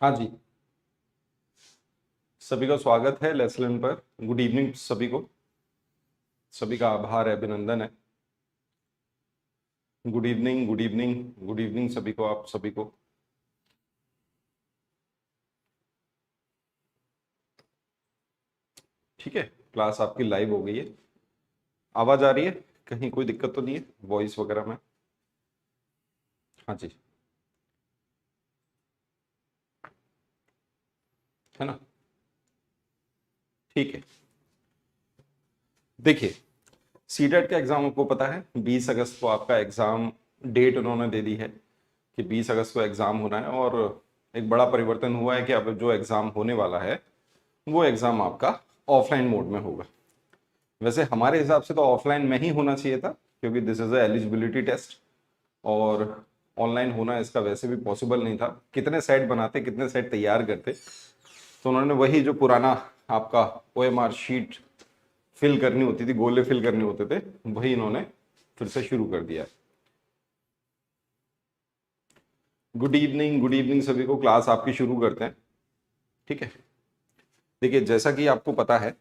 हाँ जी, सभी का स्वागत है लेसन पर। गुड इवनिंग सभी को। सभी का आभार है, अभिनंदन है। Good evening, good evening, good evening सभी को, आप सभी को। ठीक है, क्लास आपकी लाइव हो गई है। आवाज आ रही है? कहीं कोई दिक्कत तो नहीं है वॉइस वगैरह में? हाँ जी, है ना? ठीक है। देखिए, सीटेट का एग्जाम आपको पता है 20 अगस्त को आपका एग्जाम डेट उन्होंने दे दी है कि 20 अगस्त को एग्जाम होना है। और एक बड़ा परिवर्तन हुआ है कि अब जो एग्जाम होने वाला है वो एग्जाम आपका ऑफलाइन मोड में होगा। वैसे हमारे हिसाब से तो ऑफलाइन में ही होना चाहिए था, क्योंकि this is a eligibility test. और ऑनलाइन होना इसका वैसे भी पॉसिबल नहीं था। कितने सेट बनाते, कितने सेट तैयार करते, तो उन्होंने वही जो पुराना आपका ओएमआर शीट फिल करनी होती थी, गोले फिल करने होते थे, वही इन्होंने फिर से शुरू कर दिया। गुड इवनिंग, गुड इवनिंग सभी को। क्लास आपकी शुरू करते हैं। ठीक है। देखिए, जैसा कि आपको पता है,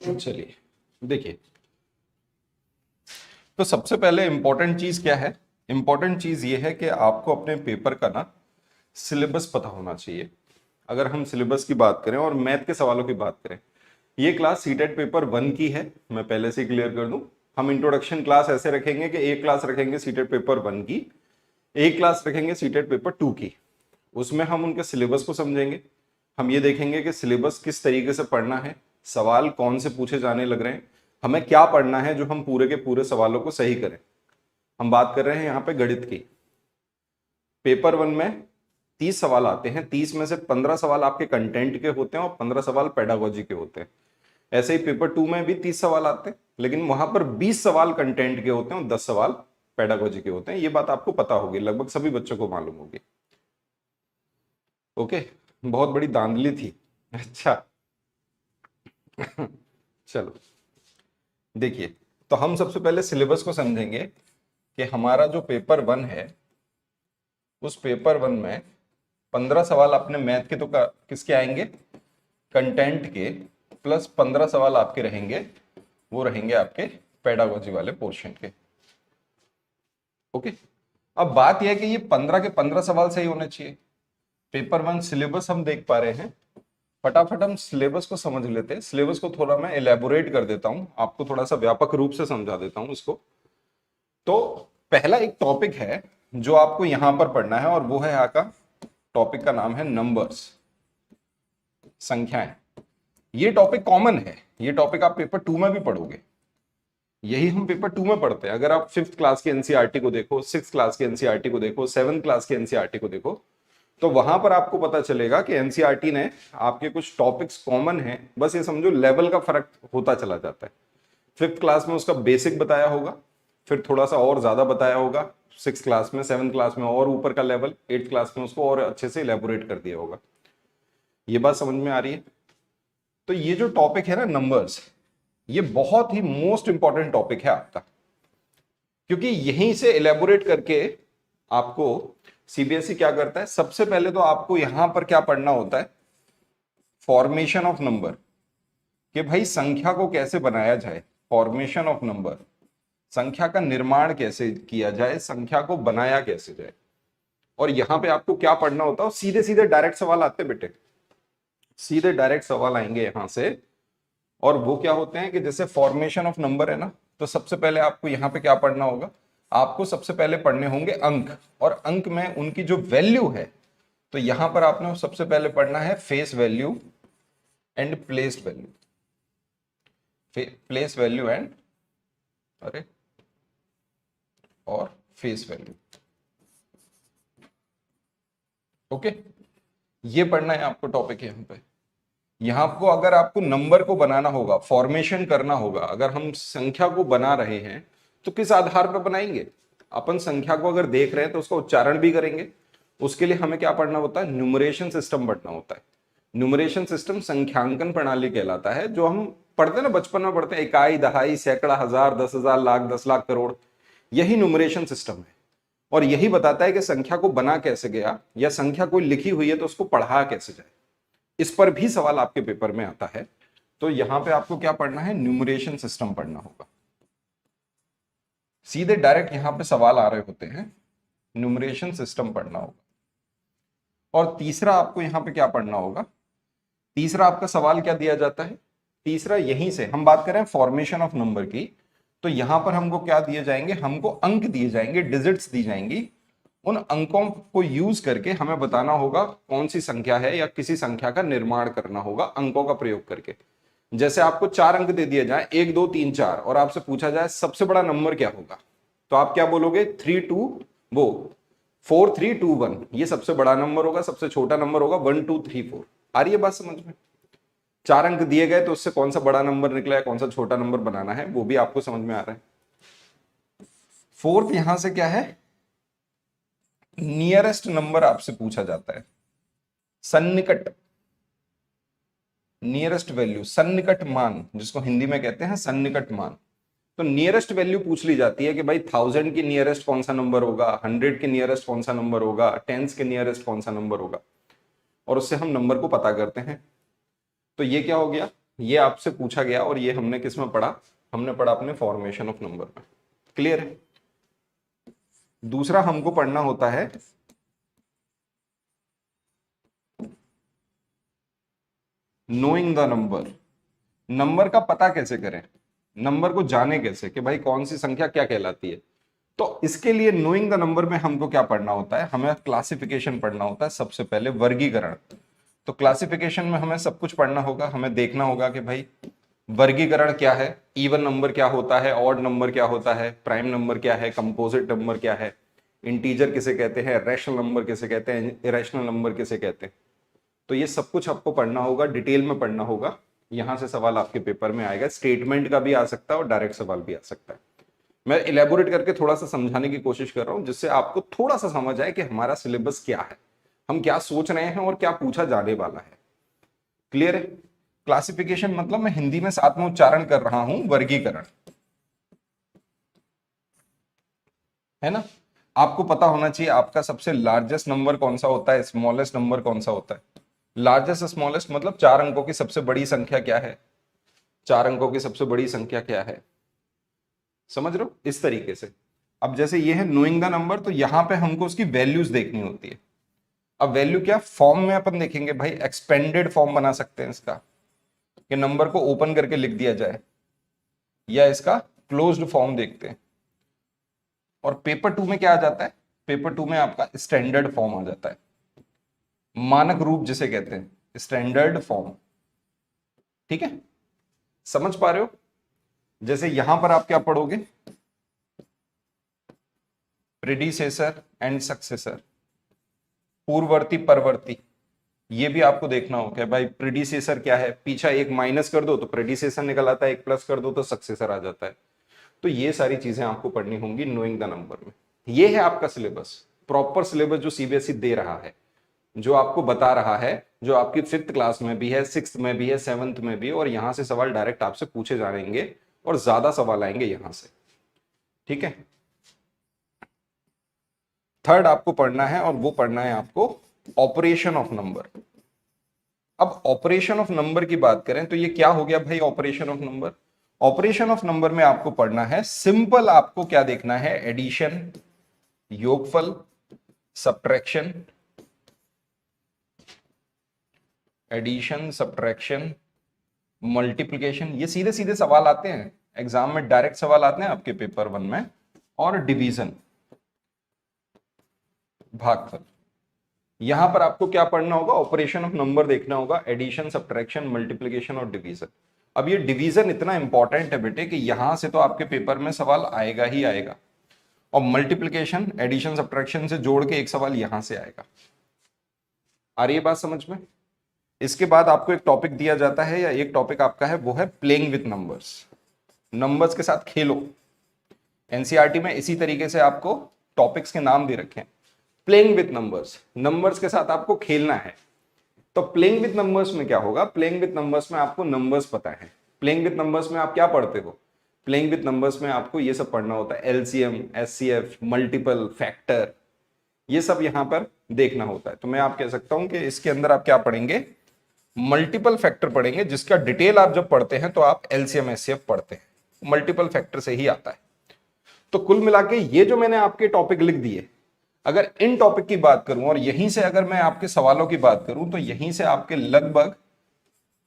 चलिए देखिए, तो सबसे पहले इंपॉर्टेंट चीज क्या है? इंपॉर्टेंट चीज ये है कि आपको अपने पेपर का ना सिलेबस पता होना चाहिए। अगर हम सिलेबस की बात करें और मैथ के सवालों की बात करें, ये क्लास सीटेट पेपर 1 की है, मैं पहले से क्लियर कर दूं। हम इंट्रोडक्शन क्लास ऐसे रखेंगे कि एक क्लास रखेंगे सीटेट पेपर 1 की, एक क्लास रखेंगे सीटेट पेपर 2 की। उसमें हम उनके सिलेबस को समझेंगे। हम ये देखेंगे कि सिलेबस किस तरीके से पढ़ना है, सवाल कौन से पूछे जाने लग रहे हैं, हमें क्या पढ़ना है जो हम पूरे के पूरे सवालों को सही करें। हम बात कर रहे हैं यहाँ पे गणित की। पेपर 1 में 30 सवाल आते हैं, 30 में से 15 सवाल आपके कंटेंट के होते हैं और 15 सवाल पेडागोजी के होते हैं। ऐसे ही पेपर 2 में भी 30 सवाल आते हैं, लेकिन वहां पर 20 सवाल कंटेंट के होते हैं और 10 सवाल पेडागोजी के होते हैं। ये बात आपको पता होगी, लगभग सभी बच्चों को मालूम होगी। ओके, बहुत बड़ी धांधली थी। अच्छा। चलो देखिए, तो हम सबसे पहले सिलेबस को समझेंगे कि हमारा जो पेपर 1 है, उस पेपर 1 में 15 सवाल अपने मैथ के तो किसके आएंगे, कंटेंट के, प्लस 15 सवाल आपके रहेंगे, वो रहेंगे आपके पेडागोजी वाले पोर्शन के। ओके, अब बात यह है कि ये 15 के 15 सवाल सही होने चाहिए। पेपर 1 सिलेबस हम देख पा रहे हैं, फटाफट हम सिलेबस को समझ लेते हैं। सिलेबस को थोड़ा मैं एलेबोरेट कर देता हूं, आपको थोड़ा सा व्यापक रूप से समझा देता हूं इसको। तो पहला एक टॉपिक है जो आपको यहां पर पढ़ना है, और वो है यहाँ का टॉपिक का नाम है नंबर्स, संख्याएं। ये टॉपिक कॉमन है, ये टॉपिक आप पेपर 2 में भी पढ़ोगे। यही हम पेपर 2 में पढ़ते हैं। अगर आप 5th क्लास के एनसीईआरटी को देखो, 6th क्लास के एनसीईआरटी को देखो, 7th क्लास के एनसीईआरटी को देखो, तो वहां पर आपको पता चलेगा कि एनसीईआरटी ने आपके कुछ टॉपिक्स कॉमन हैं, बस ये समझो लेवल का फर्क होता चला जाता है। 5th क्लास में उसका बेसिक बताया होगा, फिर थोड़ा सा और ज्यादा बताया होगा 6th क्लास में, 7th क्लास में और ऊपर का लेवल, 8th क्लास में उसको और अच्छे से इलेबोरेट कर दिया होगा। ये बात समझ में आ रही है? तो ये जो टॉपिक है ना नंबर्स, ये बहुत ही मोस्ट इंपॉर्टेंट टॉपिक है आपका, क्योंकि यहीं से इलेबोरेट करके आपको सीबीएसई क्या करता है, सबसे पहले तो आपको यहां पर क्या पढ़ना होता है, फॉर्मेशन ऑफ नंबर, कि भाई संख्या को कैसे बनाया जाए, फॉर्मेशन ऑफ नंबर, संख्या का निर्माण कैसे किया जाए, संख्या को बनाया कैसे जाए। और यहां पे आपको क्या पढ़ना होता है, सीधे सीधे डायरेक्ट सवाल आते बेटे, सीधे डायरेक्ट सवाल आएंगे यहां से। और वो क्या होते हैं कि जैसे फॉर्मेशन ऑफ नंबर है ना, तो सबसे पहले आपको यहां पे क्या पढ़ना होगा, आपको सबसे पहले पढ़ने होंगे अंक, और अंक में उनकी जो वैल्यू है, तो यहां पर आपने सबसे पहले पढ़ना है face value and place value, place value and, अरे, और फेस वैल्यू। ओके, ये पढ़ना है आपको टॉपिक यहां पे। यहां को अगर आपको नंबर को बनाना होगा, फॉर्मेशन करना होगा, अगर हम संख्या को बना रहे हैं तो किस आधार पर बनाएंगे, अपन संख्या को अगर देख रहे हैं तो उसका उच्चारण भी करेंगे। उसके लिए हमें क्या पढ़ना होता है, न्यूमरेशन सिस्टम पढ़ना होता है। न्यूमरेशन सिस्टम संख्यांकन प्रणाली कहलाता है, जो हम पढ़ते हैं ना, बचपन में पढ़ते हैं, इकाई, दहाई, सैकड़ा, हजार, 10,000, लाख, 10 लाख, करोड़। यही न्यूमरेशन सिस्टम है और यही बताता है कि संख्या को बना कैसे गया या संख्या कोई लिखी हुई है तो उसको पढ़ा कैसे जाए। इस पर भी सवाल आपके पेपर में आता है। तो यहां पे आपको क्या पढ़ना है, न्यूमरेशन सिस्टम पढ़ना होगा। सीधे डायरेक्ट यहां पे सवाल आ रहे होते हैं, न्यूमरेशन सिस्टम पढ़ना होगा। और तीसरा आपको यहां पे क्या पढ़ना होगा, तीसरा आपका सवाल क्या दिया जाता है, तीसरा यहीं से हम बात करें फॉर्मेशन ऑफ नंबर की, तो यहां पर हमको क्या दिए जाएंगे, हमको अंक दिए जाएंगे, डिजिट्स दी जाएंगी। उन अंकों को यूज करके हमें बताना होगा कौन सी संख्या है या किसी संख्या का निर्माण करना होगा अंकों का प्रयोग करके। जैसे आपको 4 अंक दे दिए जाए 1 2 3 4 और आपसे पूछा जाए सबसे बड़ा नंबर क्या होगा, तो आप क्या बोलोगे 3 2 वो 4 3 2 1, ये सबसे बड़ा नंबर होगा, सबसे छोटा नंबर होगा 1 2 3 4। आ रही है बात समझ में? 4 अंक दिए गए तो उससे कौन सा बड़ा नंबर निकला है, कौन सा छोटा नंबर बनाना है, वो भी आपको समझ में आ रहा है। फोर्थ यहां से क्या है, नियरेस्ट नंबर आपसे पूछा जाता है, सन्निकट, नियरेस्ट वैल्यू, सन्निकट मान, जिसको हिंदी में कहते हैं सन्निकट मान। तो नियरेस्ट वैल्यू पूछ ली जाती है कि भाई 1000 की नियरेस्ट कौन सा नंबर होगा, 100 के नियरेस्ट कौन सा नंबर होगा, टेंस के नियरेस्ट कौन सा नंबर होगा, और उससे हम नंबर को पता करते हैं। तो ये क्या हो गया, ये आपसे पूछा गया और ये हमने किस में पढ़ा, हमने पढ़ा अपने फॉर्मेशन ऑफ नंबर में। क्लियर है? दूसरा हमको पढ़ना होता है नोइंग द नंबर, नंबर का पता कैसे करें, नंबर को जाने कैसे कि भाई कौन सी संख्या क्या कहलाती है। तो इसके लिए नोइंग द नंबर में हमको क्या पढ़ना होता है, हमें क्लासिफिकेशन पढ़ना होता है, सबसे पहले वर्गीकरण। तो क्लासिफिकेशन में हमें सब कुछ पढ़ना होगा, हमें देखना होगा कि भाई वर्गीकरण क्या है, इवन नंबर क्या होता है, ऑड नंबर क्या होता है, प्राइम नंबर क्या है, कंपोजिट नंबर क्या है, इंटीजर किसे कहते हैं, रैशनल नंबर किसे कहते हैं, इरेशनल नंबर किसे कहते हैं। तो ये सब कुछ आपको पढ़ना होगा, डिटेल में पढ़ना होगा। यहां से सवाल आपके पेपर में आएगा, स्टेटमेंट का भी आ सकता है और डायरेक्ट सवाल भी आ सकता है। मैं इलेबोरेट करके थोड़ा सा समझाने की कोशिश कर रहा हूं जिससे आपको थोड़ा सा समझ आए कि हमारा सिलेबस क्या है, हम क्या सोच रहे हैं और क्या पूछा जाने वाला है। क्लियर है? क्लासिफिकेशन मतलब मैं हिंदी में साथ में उच्चारण कर रहा हूं, वर्गीकरण, है ना। आपको पता होना चाहिए आपका सबसे लार्जेस्ट नंबर कौन सा होता है, स्मॉलेस्ट नंबर कौन सा होता है। लार्जेस्ट स्मॉलेस्ट मतलब 4 अंकों की सबसे बड़ी संख्या क्या है, 4 अंकों की सबसे बड़ी संख्या क्या है, समझ रहे हो, इस तरीके से। अब जैसे ये है नोइंग द नंबर, तो यहां पे हमको उसकी वैल्यूज देखनी होती है। अब वैल्यू क्या फॉर्म में अपन देखेंगे, भाई एक्सपेंडेड फॉर्म बना सकते हैं इसका, कि नंबर को ओपन करके लिख दिया जाए, या इसका क्लोज्ड फॉर्म देखते हैं। और पेपर 2 में क्या आ जाता है, पेपर 2 में आपका स्टैंडर्ड फॉर्म आ जाता है, मानक रूप जिसे कहते हैं स्टैंडर्ड फॉर्म। ठीक है, समझ पा रहे हो? जैसे यहां पर आप क्या पढ़ोगे, प्रेडिसेसर एंड सक्सेसर, पूर्ववर्ती परवर्ती, ये भी आपको देखना होगा भाई प्रेडिसेसर क्या है, पीछा एक माइनस कर दो तो प्रेडिसेसर निकल आता है, एक प्लस कर दो तो सक्सेसर आ जाता है। तो ये सारी चीजें आपको पढ़नी होंगी नोइंग द नंबर में। ये है आपका सिलेबस, प्रॉपर सिलेबस जो सीबीएसई दे रहा है, जो आपको बता रहा है, जो आपकी 5th क्लास में भी है, 6th में भी है, 7th में भी, और यहां से सवाल डायरेक्ट आपसे पूछे जाएंगे और ज्यादा सवाल आएंगे यहां से। ठीक है, थर्ड आपको पढ़ना है और वो पढ़ना है आपको ऑपरेशन ऑफ नंबर। अब ऑपरेशन ऑफ नंबर की बात करें तो ये क्या हो गया भाई, operation of number. Operation of number में आपको पढ़ना है सिंपल, आपको क्या देखना है, एडिशन, योगफल, सब्ट्रैक्शन, एडिशन, सब्ट्रैक्शन, मल्टीप्लिकेशन, ये सीधे सीधे सवाल आते हैं एग्जाम में, डायरेक्ट सवाल आते हैं आपके पेपर 1 में। और डिवीजन, भागफल। यहां पर आपको क्या पढ़ना होगा, ऑपरेशन ऑफ नंबर देखना होगा, एडिशन, सब्ट्रैक्शन, मल्टीप्लिकेशन और डिवीजन। अब ये डिवीजन इतना इंपॉर्टेंट है बेटे कि यहां से तो आपके पेपर में सवाल आएगा ही आएगा, और मल्टीप्लिकेशन, एडिशन, सब्ट्रैक्शन से जोड़ के एक सवाल यहां से आएगा। आ रही है बात समझ में? इसके बाद आपको एक टॉपिक दिया जाता है, या एक टॉपिक आपका है, वो है प्लेइंग विथ नंबर्स, नंबर्स के साथ खेलो। एनसीईआरटी में इसी तरीके से आपको टॉपिक्स के नाम दे रखे हैं, प्लेइंग विथ नंबर्स, नंबर्स के साथ आपको खेलना है। तो प्लेइंग विथ नंबर्स में क्या होगा, प्लेइंग विथ नंबर्स में आपको नंबर्स पता है। प्लेइंग विथ नंबर्स में आप क्या पढ़ते हो, प्लेइंग विथ नंबर्स में आपको ये सब पढ़ना होता है, एलसीएम, एचसीएफ, मल्टीपल, फैक्टर, ये सब यहां पर देखना होता है। तो मैं आप कह सकता हूं कि इसके अंदर आप क्या पढ़ेंगे, मल्टीपल फैक्टर पढ़ेंगे, जिसका डिटेल आप जब पढ़ते हैं तो आप एलसीएम एचसीएफ पढ़ते हैं, मल्टीपल फैक्टर से ही आता है। तो कुल मिला के ये जो मैंने आपके टॉपिक लिख दिए, अगर इन टॉपिक की बात करूं और यहीं से अगर मैं आपके सवालों की बात करूं तो यहीं से आपके लगभग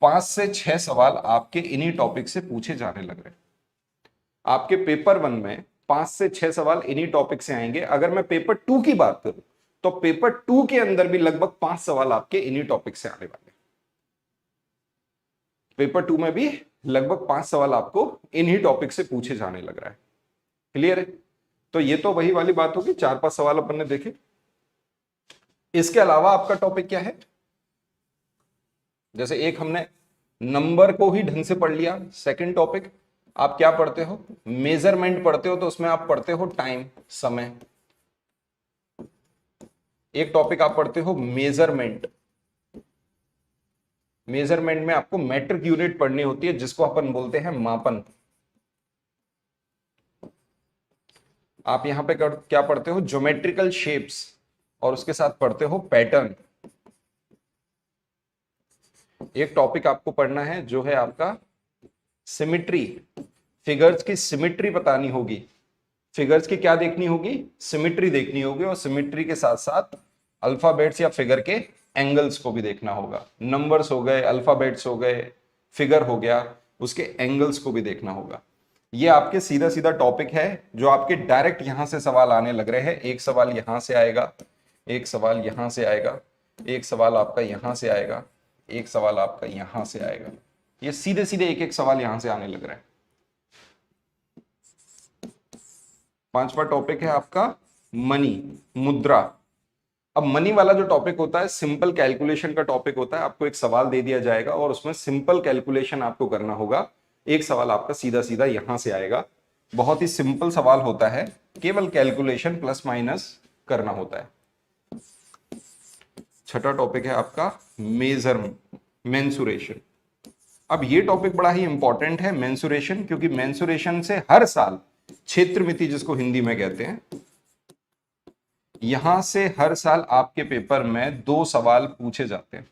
5 से 6 सवाल आपके इन्हीं टॉपिक से पूछे जाने लग रहे हैं। आपके पेपर 1 में 5 से 6 सवाल इन्हीं टॉपिक से आएंगे। अगर मैं पेपर 2 की बात करूं तो पेपर 2 के अंदर भी लगभग 5 सवाल आपके इन्हीं टॉपिक से आने वाले हैं। पेपर 2 में भी लगभग 5 सवाल आपको इन्हीं टॉपिक से पूछे जाने लग रहा है। क्लियर है? तो ये तो वही वाली बात होगी, 4-5 सवाल अपन ने देखे। इसके अलावा आपका टॉपिक क्या है, जैसे एक हमने नंबर को ही ढंग से पढ़ लिया। सेकंड टॉपिक आप क्या पढ़ते हो, मेजरमेंट पढ़ते हो, तो उसमें आप पढ़ते हो टाइम, समय। एक टॉपिक आप पढ़ते हो मेजरमेंट, मेजरमेंट में आपको मेट्रिक यूनिट पढ़नी होती है, जिसको अपन बोलते हैं मापन। आप यहां पे क्या पढ़ते हो, ज्योमेट्रिकल शेप्स, और उसके साथ पढ़ते हो पैटर्न। एक टॉपिक आपको पढ़ना है जो है आपका सिमिट्री, फिगर्स की सिमिट्री बतानी होगी। फिगर्स की क्या देखनी होगी, सिमिट्री देखनी होगी, और सिमिट्री के साथ साथ अल्फाबेट्स या फिगर के एंगल्स को भी देखना होगा। नंबर्स हो गए, अल्फाबेट्स हो गए, फिगर हो गया, उसके एंगल्स को भी देखना होगा। ये आपके सीधा सीधा टॉपिक है जो आपके डायरेक्ट यहां से सवाल आने लग रहे हैं। एक सवाल यहां से आएगा, एक सवाल यहां से आएगा, एक सवाल आपका यहां से आएगा, एक सवाल आपका यहां से आएगा। ये सीधे सीधे एक एक सवाल यहां से आने लग रहा है। 5वां टॉपिक है आपका मनी, मुद्रा। अब मनी वाला जो टॉपिक होता है सिंपल कैलकुलेशन का टॉपिक होता है। आपको एक सवाल दे दिया जाएगा और उसमें सिंपल कैलकुलेशन आपको करना होगा। एक सवाल आपका सीधा सीधा यहां से आएगा, बहुत ही सिंपल सवाल होता है, केवल कैलकुलेशन प्लस माइनस करना होता है। 6वां टॉपिक है आपका मेंसुरेशन। अब ये टॉपिक बड़ा ही इंपॉर्टेंट है, मेंसुरेशन, क्योंकि मेंसुरेशन से हर साल क्षेत्रमिति, जिसको हिंदी में कहते हैं, यहां से हर साल आपके पेपर में 2 सवाल पूछे जाते हैं।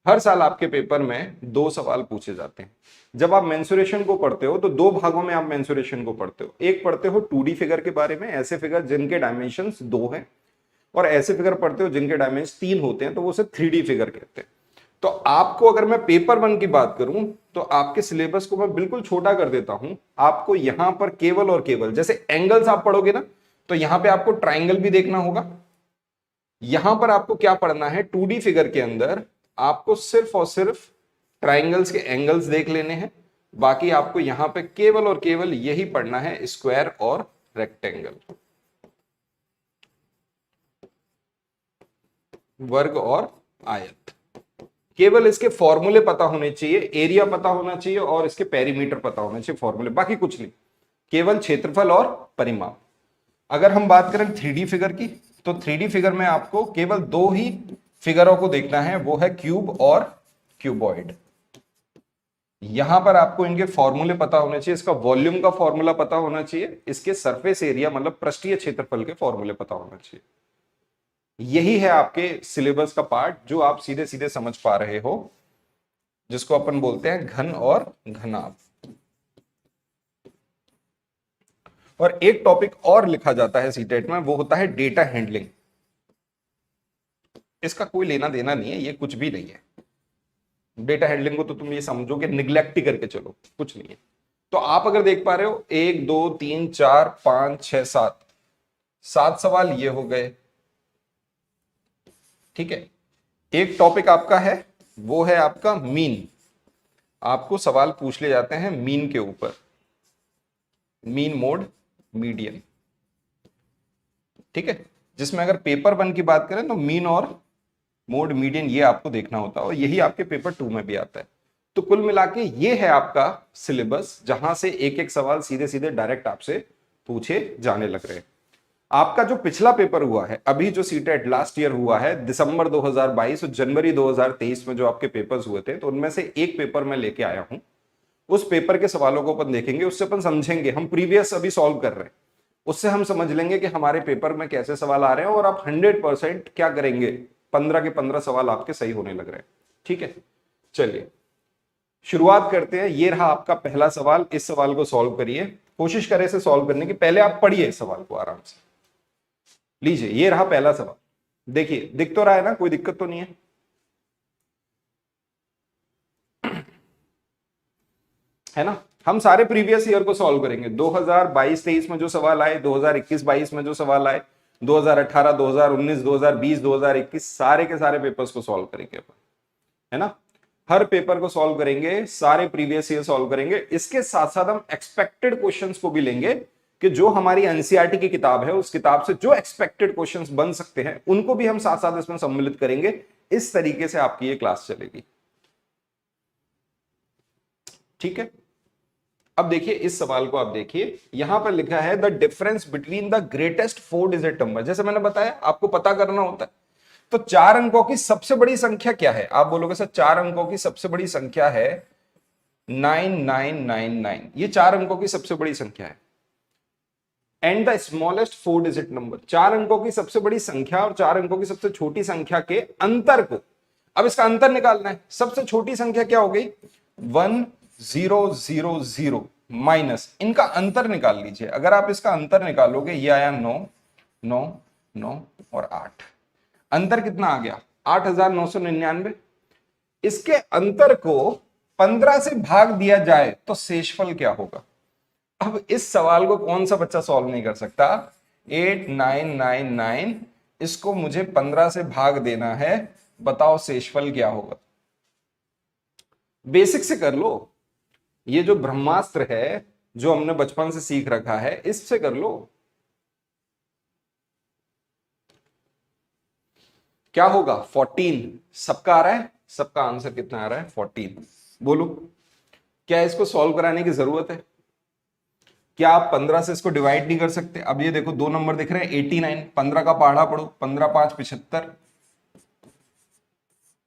हर साल आपके पेपर में 2 सवाल पूछे जाते हैं। जब आप मेंसुरेशन को पढ़ते हो तो 2 भागों में आप मेंसुरेशन को पढ़ते हो। एक पढ़ते हो 2D फिगर के बारे में, ऐसे फिगर जिनके डायमेंशंस 2 हैं, और ऐसे फिगर पढ़ते हो जिनके डायमेंशन 3 होते हैं, तो वो उसे 3D फिगर कहते हैं। तो आपको अगर मैं पेपर 1 की बात करूं तो आपके सिलेबस को मैं बिल्कुल छोटा कर देता हूं। आपको यहां पर केवल और केवल, जैसे एंगल्स आप पढ़ोगे ना, तो यहां पे आपको ट्राइंगल भी देखना होगा। यहां पर आपको क्या पढ़ना है, 2D फिगर के अंदर आपको सिर्फ और सिर्फ ट्राइंगल्स के एंगल्स देख लेने हैं। बाकी आपको यहां पे केवल और केवल यही पढ़ना है, स्क्वायर और रेक्टेंगल, वर्ग और आयत। केवल इसके फॉर्मूले पता होने चाहिए, एरिया पता होना चाहिए और इसके पेरीमीटर पता होना चाहिए, फॉर्मूले, बाकी कुछ नहीं, केवल क्षेत्रफल और परिमाप। अगर हम बात करें 3D फिगर की, तो 3D फिगर में आपको केवल 2 ही फिगरों को देखना है, वो है क्यूब और क्यूबॉइड। यहां पर आपको इनके फॉर्मूले पता होने चाहिए, इसका वॉल्यूम का फॉर्मूला पता होना चाहिए, इसके सरफेस एरिया मतलब पृष्ठीय क्षेत्रफल के फॉर्मूले पता होना चाहिए। यही है आपके सिलेबस का पार्ट जो आप सीधे सीधे समझ पा रहे हो, जिसको अपन बोलते हैं घन और घनाभ। और एक टॉपिक और लिखा जाता है सीटेट में, वो होता है डेटा हैंडलिंग। इसका कोई लेना देना नहीं है, ये कुछ भी नहीं है। डेटा हैंडलिंग को तो तुम ये समझो कि निग्लेक्ट ही करके चलो, कुछ नहीं है। तो आप अगर देख पा रहे हो 1 2 3 4 5 6 7 सवाल ये हो गए, ठीक है। एक टॉपिक आपका है, वो है आपका मीन। आपको सवाल पूछ ले जाते हैं मीन के ऊपर, मीन, मोड, मीडियन, ठीक है। जिसमें अगर पेपर 1 की बात करें तो मीन और मोड, मीडियन ये आपको देखना होता है, और यही आपके पेपर 2 में भी आता है। तो कुल मिला के ये है आपका सिलेबस, जहां से एक एक सवाल सीधे सीधे डायरेक्ट आपसे पूछे जाने लग रहे हैं। आपका जो पिछला पेपर हुआ है, अभी जो सीटेट लास्ट ईयर हुआ है, दिसंबर 2022 और जनवरी 2023 में जो आपके पेपर्स हुए थे, तो उनमें से एक पेपर मैं लेके आया हूं। उस पेपर के सवालों को अपन देखेंगे, उससे अपन समझेंगे, हम प्रीवियस अभी सॉल्व कर रहे हैं, उससे हम समझ लेंगे कि हमारे पेपर में कैसे सवाल आ रहे हैं, और आप 100% क्या करेंगे, 15 के 15 सवाल आपके सही होने लग रहे हैं। ठीक है, चलिए शुरुआत करते हैं। ये रहा आपका पहला सवाल, इस सवाल को सॉल्व करिए, कोशिश करें इसे सॉल्व करने की, पहले आप पढ़िए इस सवाल को आराम से। लीजिए, ये रहा पहला सवाल, देखिए दिख तो रहा है ना, कोई दिक्कत तो नहीं है। है ना, हम सारे प्रीवियस ईयर को सॉल्व करेंगे, 2022-23 में जो सवाल आए, 2021-22 में जो सवाल आए, 2018, 2019, 2020, 2021 सारे के सारे पेपर्स को सॉल्व करेंगे अपन, है ना, हर पेपर को सॉल्व करेंगे, सारे प्रीवियस ईयर सॉल्व करेंगे। इसके साथ साथ हम एक्सपेक्टेड क्वेश्चंस को भी लेंगे, कि जो हमारी एनसीईआरटी की किताब है, उस किताब से जो एक्सपेक्टेड क्वेश्चंस बन सकते हैं उनको भी हम साथ साथ इसमें सम्मिलित करेंगे। इस तरीके से आपकी ये क्लास चलेगी। ठीक है, अब देखिए इस सवाल को, आप देखिए यहां पर लिखा है the difference between the greatest 4 digit number. जैसे मैंने बताया आपको पता करना होता है, तो 4 अंकों की सबसे बड़ी संख्या क्या है, आप बोलोगे सर 4 अंकों की सबसे बड़ी संख्या है 9999, ये 4 अंकों की सबसे बड़ी संख्या है। And the smallest 4 digit number, 4 अंकों की सबसे बड़ी संख्या और 4 अंकों की सबसे छोटी संख्या के अंतर को, अब इसका अंतर निकालना है। सबसे छोटी संख्या क्या हो गई, 1000 माइनस इनका अंतर निकाल लीजिए। अगर आप इसका अंतर निकालोगे, ये आया 9 9 9 और 8, अंतर कितना आ गया 8999। इसके अंतर को 15 से भाग दिया जाए तो शेषफल क्या होगा। अब इस सवाल को कौन सा बच्चा सॉल्व नहीं कर सकता, 8999, इसको मुझे 15 से भाग देना है, बताओ शेषफल क्या होगा। बेसिक से कर लो, ये जो ब्रह्मास्त्र है जो हमने बचपन से सीख रखा है, इससे कर लो। क्या होगा 14, सबका आ रहा है, सबका आंसर कितना आ रहा है 14। बोलो क्या इसको सॉल्व कराने की जरूरत है, क्या आप 15 से इसको डिवाइड नहीं कर सकते। अब ये देखो 2 नंबर दिख रहे हैं 89, 15 का पहाड़ा पढ़ो, 15 5 75,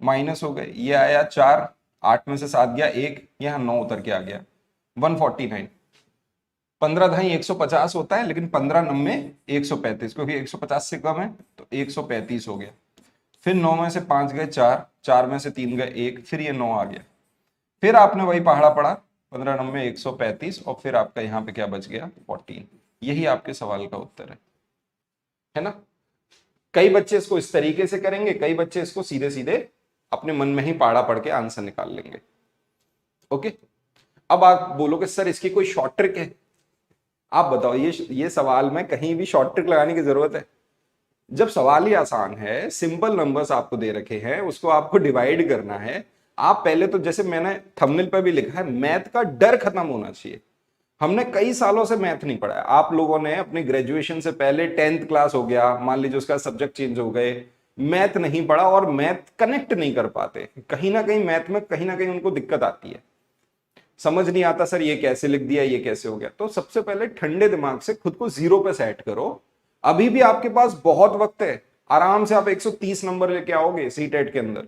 माइनस हो गए, ये आया 4, 8 में से 7 गया 1, यहां 9 उतर के आ गया 149। 15 ढाई 150 होता है, लेकिन 15 नब्बे 135, क्योंकि 150 से कम है तो 135 हो गया। फिर 9 में से 5 गए 4, 4 में से 3 गए 1, फिर ये 9 आ गया। फिर आपने वही पहाड़ा पढ़ा, 15 नब्बे 135, और फिर आपका यहाँ पे क्या बच गया 14। यही आपके सवाल का उत्तर है ना। कई बच्चे इसको इस तरीके से करेंगे, कई बच्चे इसको सीधे सीधे अपने मन में ही पहाड़ा पढ़ के आंसर निकाल लेंगे। ओके, अब आप बोलोगे सर इसकी कोई शॉर्ट ट्रिक है, आप बताओ ये सवाल में कहीं भी शॉर्ट ट्रिक लगाने की जरूरत है। जब सवाल ही आसान है, सिंपल नंबर्स आपको दे रखे हैं, उसको आपको डिवाइड करना है। आप पहले तो, जैसे मैंने थंबनेल पर भी लिखा है, मैथ का डर खत्म होना चाहिए। हमने कई सालों से मैथ नहीं पढ़ा है, आप लोगों ने अपनी ग्रेजुएशन से पहले 10th क्लास हो गया, मान लीजिए उसका सब्जेक्ट चेंज हो गए, मैथ नहीं पढ़ा और मैथ कनेक्ट नहीं कर पाते। कहीं ना कहीं मैथ में कहीं ना कहीं उनको दिक्कत आती है, समझ नहीं आता सर ये कैसे लिख दिया, ये कैसे हो गया। तो सबसे पहले ठंडे दिमाग से खुद को 0 पे सेट करो। अभी भी आपके पास बहुत वक्त है, आराम से आप 130 नंबर लेके आओगे सीटेट के अंदर।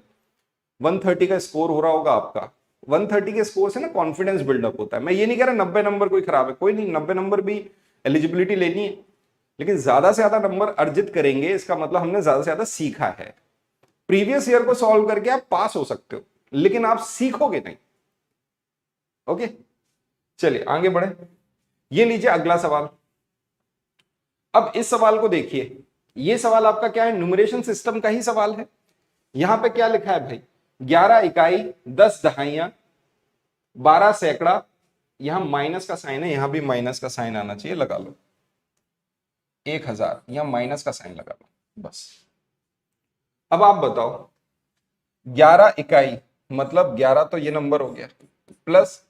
130 का स्कोर हो रहा होगा आपका, 130 के स्कोर से ना कॉन्फिडेंस बिल्डअप होता है। मैं ये नहीं कह रहा 90 नंबर कोई खराब है, कोई नहीं, 90 नंबर भी एलिजिबिलिटी लेनी है, लेकिन ज्यादा से ज्यादा नंबर अर्जित करेंगे, इसका मतलब हमने ज्यादा से ज्यादा सीखा है। प्रीवियस ईयर को सॉल्व करके आप पास हो सकते हो, लेकिन आप सीखोगे नहीं। ओके, चलिए आगे बढ़े। ये लीजिए अगला सवाल। अब इस सवाल को देखिए, ये सवाल आपका क्या है, न्यूमरेशन सिस्टम का ही सवाल है। यहां पे क्या लिखा है भाई, 11 इकाई, 10 दहाइयां, 12 सैकड़ा, यहां माइनस का साइन है, यहां भी माइनस का साइन आना चाहिए, लगा लो। 1000, यहां माइनस का साइन लगा लो बस। अब आप बताओ, 11 इकाई मतलब 11 तो ये नंबर हो गया, प्लस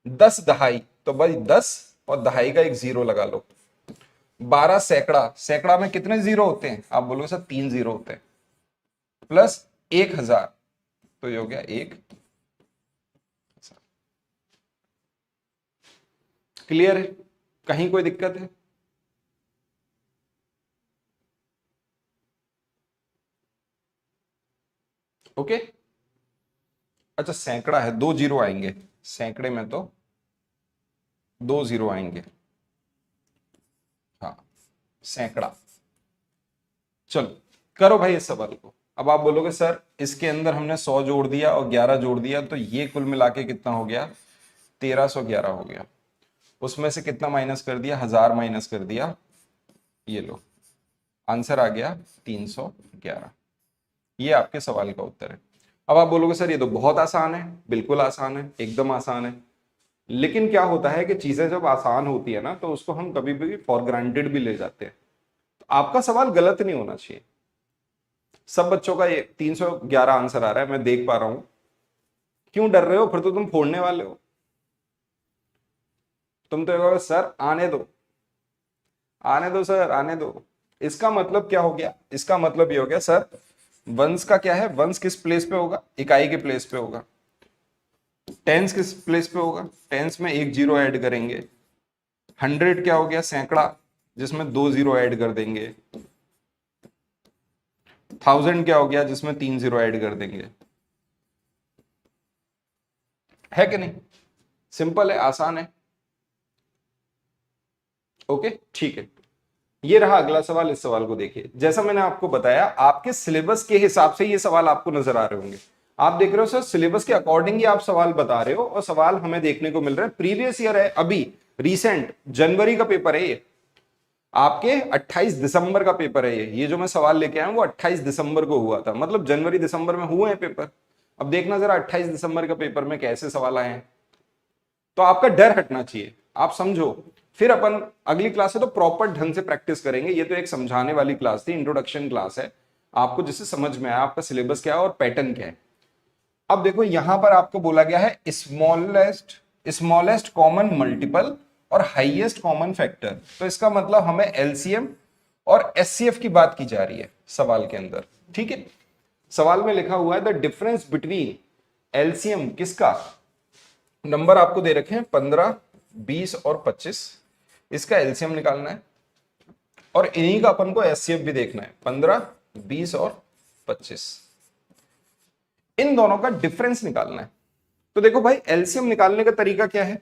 10 दहाई तो भाई 10 और दहाई का एक 0 लगा लो। 12 सैकड़ा, सैकड़ा में कितने 0 होते हैं, आप बोलोगे सर 3 0 होते हैं, प्लस 1000 तो ये हो गया 1। क्लियर है, कहीं कोई दिक्कत है। ओके, अच्छा सैकड़ा है, 2 0 आएंगे सैकड़े में, तो 2 जीरो आएंगे, हाँ सैकड़ा। चलो करो भाई इस सवाल को। अब आप बोलोगे सर इसके अंदर हमने 100 जोड़ दिया और 11 जोड़ दिया, तो ये कुल मिला के कितना हो गया, 1311 हो गया। उसमें से कितना माइनस कर दिया, 1000 माइनस कर दिया, ये लो आंसर आ गया 311। ये आपके सवाल का उत्तर है। अब आप बोलोगे सर ये तो बहुत आसान है, बिल्कुल आसान है, एकदम आसान है। लेकिन क्या होता है कि चीजें जब आसान होती है ना तो उसको हम कभी भी फॉर ग्रांटेड भी ले जाते हैं। तो आपका सवाल गलत नहीं होना चाहिए। सब बच्चों का ये 311 आंसर आ रहा है, मैं देख पा रहा हूं। क्यों डर रहे हो, फिर तो तुम फोड़ने वाले हो। तुम तो कहोगे सर आने दो, आने दो सर आने दो। इसका मतलब क्या हो गया, इसका मतलब ये हो गया सर वंश का क्या है, वंश किस प्लेस पे होगा, इकाई के प्लेस पे होगा। टेंस किस प्लेस पे होगा, टेंस में एक जीरो ऐड करेंगे। 100 क्या हो गया, सैकड़ा, जिसमें 2 जीरो ऐड कर देंगे। 1000 क्या हो गया, जिसमें 3 जीरो ऐड कर देंगे। है कि नहीं, सिंपल है, आसान है। ओके ठीक है। ये रहा अगला सवाल। इस सवाल को देखिए, जैसा मैंने आपको बताया आपके सिलेबस के हिसाब से ये सवाल आपको नजर आ रहे होंगे। आप देख रहे हो सर सिलेबस के अकॉर्डिंग ही आप सवाल बता रहे हो, और सवाल हमें देखने को मिल रहे हैं प्रीवियस ईयर है, अभी रिसेंट जनवरी का पेपर है ये। आपके 28 दिसंबर का पेपर है ये जो मैं सवाल लेके आया हूं वो 28 दिसंबर को हुआ था, मतलब जनवरी दिसंबर में हुए हैं पेपर। अब देखना जरा 28 दिसंबर के पेपर में कैसे सवाल आए हैं। तो आपका डर हटना चाहिए, आप समझो। फिर अपन अगली क्लास है तो प्रॉपर ढंग से प्रैक्टिस करेंगे। ये तो एक समझाने वाली क्लास थी, इंट्रोडक्शन क्लास है, आपको जिससे समझ में आया आपका सिलेबस क्या है और पैटर्न क्या है। अब देखो यहां पर आपको बोला गया है स्मॉलेस्ट कॉमन मल्टीपल और हाईएस्ट कॉमन फैक्टर। तो इसका मतलब हमें एलसीएम और एचसीएफ की बात की जा रही है सवाल के अंदर। ठीक है, सवाल में लिखा हुआ है द डिफरेंस बिटवीन एलसीएम किसका, नंबर आपको दे रखे हैं 15, 20 और 25, इसका एलसीएम निकालना है और इन्हीं का अपन को एचसीएफ भी देखना है, 15, 20 और 25, इन दोनों का डिफरेंस निकालना है। तो देखो भाई एलसीएम निकालने का तरीका क्या है।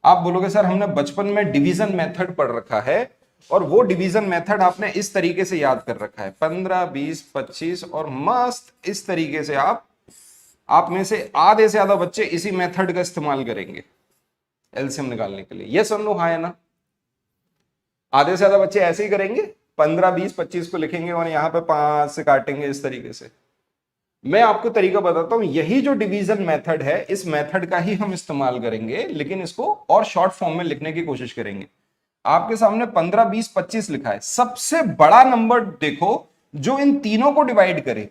आप बोलोगे सर हमने बचपन में डिवीजन मेथड पढ़ रखा है, और वो डिवीजन मेथड आपने इस तरीके से याद कर रखा है 15, 20, 25, और मस्त इस तरीके से आप में से आधे से ज्यादा बच्चे इसी मेथड का इस्तेमाल करेंगे एलसीएम निकालने के लिए। यस और नो, हाँ या ना। आधे से ज्यादा बच्चे ऐसे ही करेंगे, 15, 20, 25 को लिखेंगे और यहां पे 5 से काटेंगे इस तरीके से। मैं आपको तरीका बताता हूं, यही जो डिवीजन मेथड है इस मेथड का ही हम इस्तेमाल करेंगे, लेकिन इसको और शॉर्ट फॉर्म में लिखने की कोशिश करेंगे। आपके सामने 15, 20, 25 लिखा है, सबसे बड़ा नंबर देखो जो इन तीनों को डिवाइड करे।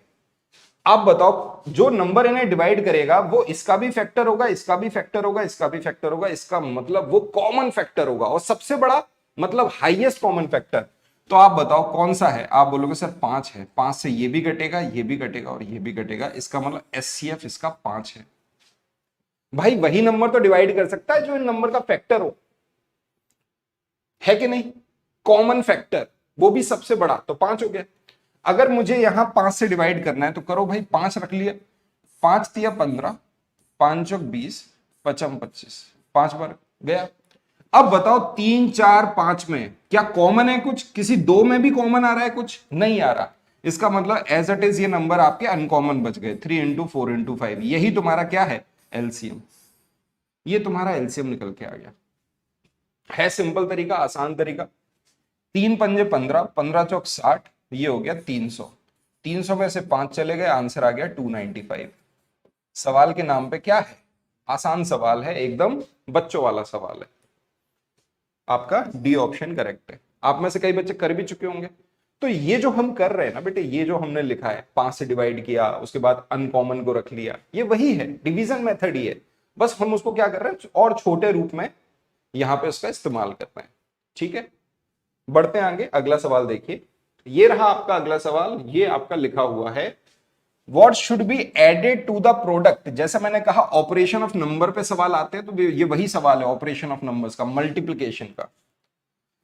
आप बताओ जो नंबर इन्हें डिवाइड करेगा वो इसका भी फैक्टर होगा, इसका भी फैक्टर होगा, इसका भी फैक्टर होगा, इसका मतलब वो कॉमन फैक्टर होगा, और सबसे बड़ा मतलब हाईएस्ट कॉमन फैक्टर। तो आप बताओ कौन सा है। आप बोलोगे सर 5 है, 5 से ये भी कटेगा, ये भी कटेगा और ये भी कटेगा, इसका मतलब एचसीएफ इसका 5 है। भाई वही नंबर तो डिवाइड कर सकता है जो इन नंबर का फैक्टर हो, है कि नहीं, कॉमन फैक्टर, वो भी सबसे बड़ा, तो 5 हो गया। अगर मुझे यहां 5 से डिवाइड करना है तो करो भाई, 5 रख लिया, 5 तिया 15, 5 चौक 20, 5 25, 5 बार गया। अब बताओ 3, 4, 5 में क्या कॉमन है कुछ, किसी दो में भी कॉमन आ रहा है, कुछ नहीं आ रहा। इसका मतलब एज इट इज ये नंबर आपके अनकॉमन बच गए, 3 इंटू 4 इंटू 5, यही तुम्हारा क्या है, एलसीएम। ये तुम्हारा एलसीएम निकल के आ गया। है सिंपल तरीका, आसान तरीका। 3 पंजे 15, 15 चौक 60, ये हो गया 300, 300 में से 5 चले गए, आंसर आ गया 295। सवाल के नाम पे क्या है, आसान सवाल है, एकदम बच्चों वाला सवाल है। आपका डी ऑप्शन करेक्ट है। आप में से कई बच्चे कर भी चुके होंगे। तो ये जो हम कर रहे हैं ना बेटे, ये जो हमने लिखा है 5 से डिवाइड किया, उसके बाद अनकॉमन को रख लिया, ये वही है, डिवीजन मेथड ही है। बस हम उसको क्या कर रहे हैं और छोटे रूप में यहां पे उसका इस्तेमाल कर रहे हैं। ठीक है, बढ़ते हैं आगे। अगला सवाल देखिए, ये रहा आपका अगला सवाल। ये आपका लिखा हुआ है what should be added to the product. जैसा मैंने कहा ऑपरेशन ऑफ नंबर पे सवाल आते हैं, तो ये वही सवाल है ऑपरेशन ऑफ नंबर्स का, मल्टीप्लिकेशन का।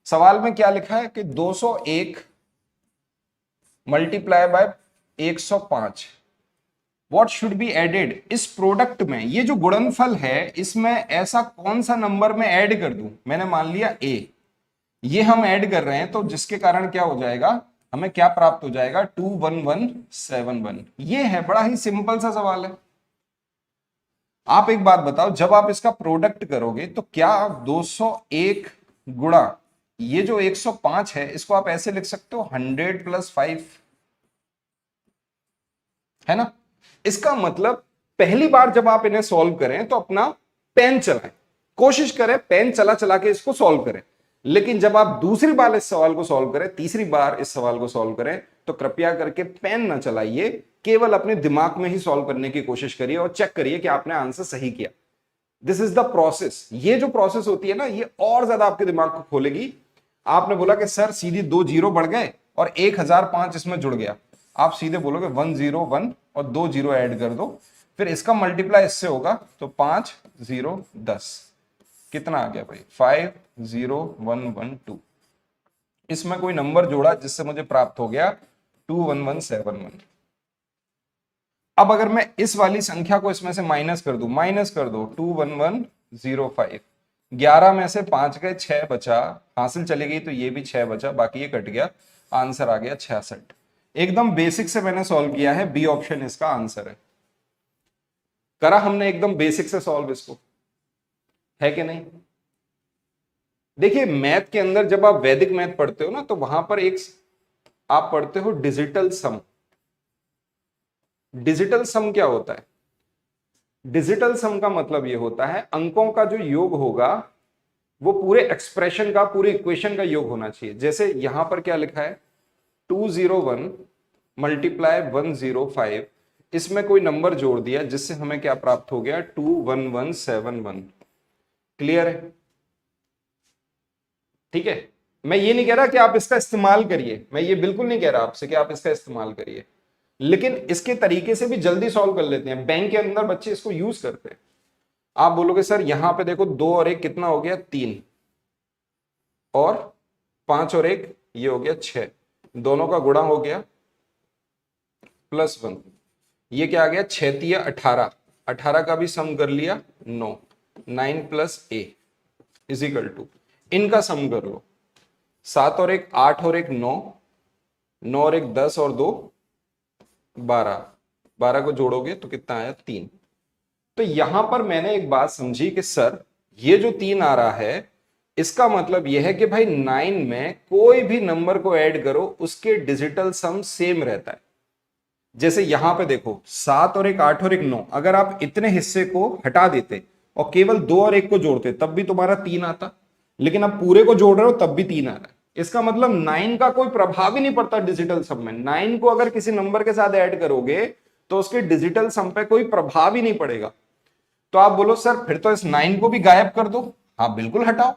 सवाल में क्या लिखा है कि 201 multiply by 105 what should be added, इस प्रोडक्ट में, ये जो गुणनफल है इसमें ऐसा कौन सा नंबर मैं ऐड कर दूं, मैंने मान लिया a, ये हम ऐड कर रहे हैं तो जिसके कारण क्या हो जाएगा, हमें क्या प्राप्त हो जाएगा, 21171। ये है, बड़ा ही सिंपल सा सवाल है। आप एक बात बताओ, जब आप इसका प्रोडक्ट करोगे तो क्या 201 गुणा ये जो 105 है इसको आप ऐसे लिख सकते हो 100 + 5, है ना। इसका मतलब पहली बार जब आप इन्हें सॉल्व करें तो अपना पेन चलाएं, कोशिश करें पेन चला चला के इसको सॉल्व करें। लेकिन जब आप दूसरी बार इस सवाल को सॉल्व करें, तीसरी बार इस सवाल को सॉल्व करें, तो कृपया करके पेन ना चलाइए, केवल अपने दिमाग में ही सॉल्व करने की कोशिश करिए और चेक करिए कि आपने आंसर सही किया। This is the process. ये जो प्रोसेस होती है ना, ये और ज्यादा आपके दिमाग को खोलेगी। आपने बोला कि सर सीधी 2 जीरो बढ़ गए और 1005 इसमें जुड़ गया, आप सीधे बोलोगे 101 और 2 जीरो ऐड कर दो, फिर इसका मल्टीप्लाई इससे होगा तो 5 0 10, कितना आ गया भाई, 50112। इसमें कोई नंबर जोड़ा जिससे मुझे प्राप्त हो गया 21171। अब अगर मैं इस वाली संख्या को इसमें से माइनस कर दूं, माइनस कर दो 21105, 11 में से 5 गए, 6 बचा, हासिल चली गई तो ये भी 6 बचा, बाकी ये कट गया, आंसर आ गया 66। एकदम बेसिक से मैंने सॉल्व किया है, बी ऑप्शन इसका आंसर है। करा हमने एकदम बेसिक से सॉल्व इसको, है कि नहीं। देखिए मैथ के अंदर जब आप वैदिक मैथ पढ़ते हो ना, तो वहां पर एक आप पढ़ते हो डिजिटल सम। डिजिटल सम क्या होता है, डिजिटल सम का मतलब यह होता है अंकों का जो योग होगा वो पूरे एक्सप्रेशन का, पूरे इक्वेशन का योग होना चाहिए। जैसे यहां पर क्या लिखा है, 201 मल्टीप्लाई 105, इसमें कोई नंबर जोड़ दिया जिससे हमें क्या प्राप्त हो गया, 21171। क्लियर है, ठीक है। मैं ये नहीं कह रहा कि आप इसका इस्तेमाल करिए, मैं ये बिल्कुल नहीं कह रहा आपसे कि आप इसका इस्तेमाल करिए, लेकिन इसके तरीके से भी जल्दी सॉल्व कर लेते हैं। बैंक के अंदर बच्चे इसको यूज करते हैं। आप बोलोगे सर यहां पे देखो 2 और 1 कितना हो गया, 3, और 5 और 1 ये हो गया 6, दोनों का गुणा हो गया +1, ये क्या आ गया, 6 तिया 18, 18 का भी सम कर लिया 9, 9 + a = इनका सम कर लो, 7 और 1 8 और 1 9, 9 और 1 10 और 2 12, 12 को जोड़ोगे तो कितना आया, 3। तो यहां पर मैंने एक बात समझी कि सर ये जो 3 आ रहा है इसका मतलब यह है कि भाई 9 में कोई भी नंबर को ऐड करो उसके डिजिटल सम सेम रहता है। जैसे यहां पे देखो 7 और 1 8 और 1 9, अगर आप इतने हिस्से को हटा देते और केवल 2 और 1 को जोड़ते तब भी तुम्हारा 3 आता, लेकिन आप पूरे को जोड़ रहे हो तब भी 3 आ रहा है। इसका मतलब 9 का कोई प्रभाव ही नहीं पड़ता डिजिटल सम में। 9 को अगर किसी नंबर के साथ ऐड करोगे तो उसके डिजिटल सम पे कोई प्रभाव ही नहीं पड़ेगा। तो आप बोलो सर फिर तो इस 9 को भी गायब कर दो, हाँ बिल्कुल हटाओ।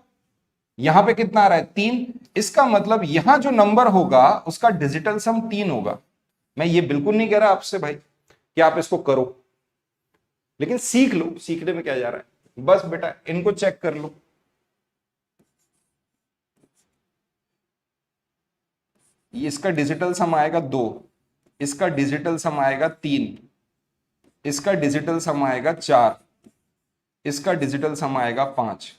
यहां पे कितना आ रहा है, 3, इसका मतलब यहां जो नंबर होगा उसका डिजिटल सम 3 होगा। मैं ये बिल्कुल नहीं कह रहा आपसे भाई कि आप इसको करो, लेकिन सीख लो, सीखने में क्या जा रहा है, बस बेटा इनको चेक कर लो। इसका डिजिटल सम आएगा 2, इसका डिजिटल सम आएगा 3, इसका डिजिटल सम आएगा 4, इसका डिजिटल सम आएगा 5।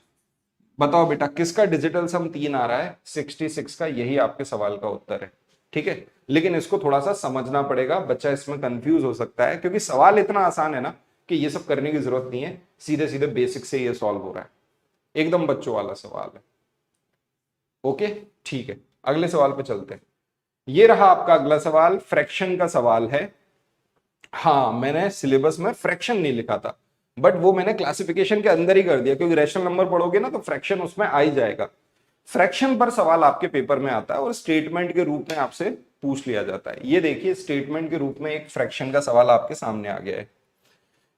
बताओ बेटा किसका डिजिटल सम 3 आ रहा है, 66 का। यही आपके सवाल का उत्तर है, ठीक है। लेकिन इसको थोड़ा सा समझना पड़ेगा, बच्चा इसमें कंफ्यूज हो सकता है क्योंकि सवाल इतना आसान है ना कि ये सब करने की जरूरत नहीं है, सीधे सीधे बेसिक से ये सॉल्व हो रहा है, एकदम बच्चों वाला सवाल है। ओके ठीक है, अगले सवाल पे चलते हैं। ये रहा आपका अगला सवाल, फ्रैक्शन का सवाल है। हाँ मैंने सिलेबस में फ्रैक्शन नहीं लिखा था, बट वो मैंने क्लासिफिकेशन के अंदर ही कर दिया क्योंकि रैशनल नंबर पढ़ोगे ना तो फ्रैक्शन उसमें आ ही जाएगा। फ्रैक्शन पर सवाल आपके पेपर में आता है और स्टेटमेंट के रूप में आपसे पूछ लिया जाता है। ये देखिए स्टेटमेंट के रूप में एक फ्रैक्शन का सवाल आपके सामने आ गया है।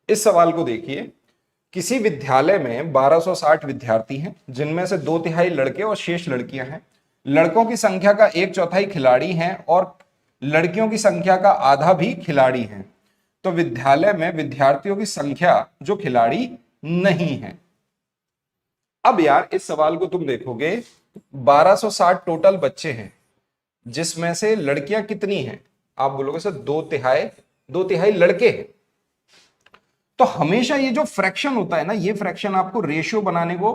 इस सवाल को देखिए, किसी विद्यालय में 1260 विद्यार्थी हैं जिनमें से 2/3 लड़के और शेष लड़कियां हैं। लड़कों की संख्या का 1/4 खिलाड़ी हैं और लड़कियों की संख्या का आधा भी खिलाड़ी हैं। तो विद्यालय में विद्यार्थियों की संख्या जो खिलाड़ी नहीं है। अब यार इस सवाल को तुम देखोगे, 1260 टोटल बच्चे हैं जिसमें से लड़कियां कितनी हैं, आप बोलोगे सर 2/3 लड़के हैं, तो हमेशा ये जो फ्रैक्शन होता है ना, ये फ्रैक्शन आपको रेशियो बनाने को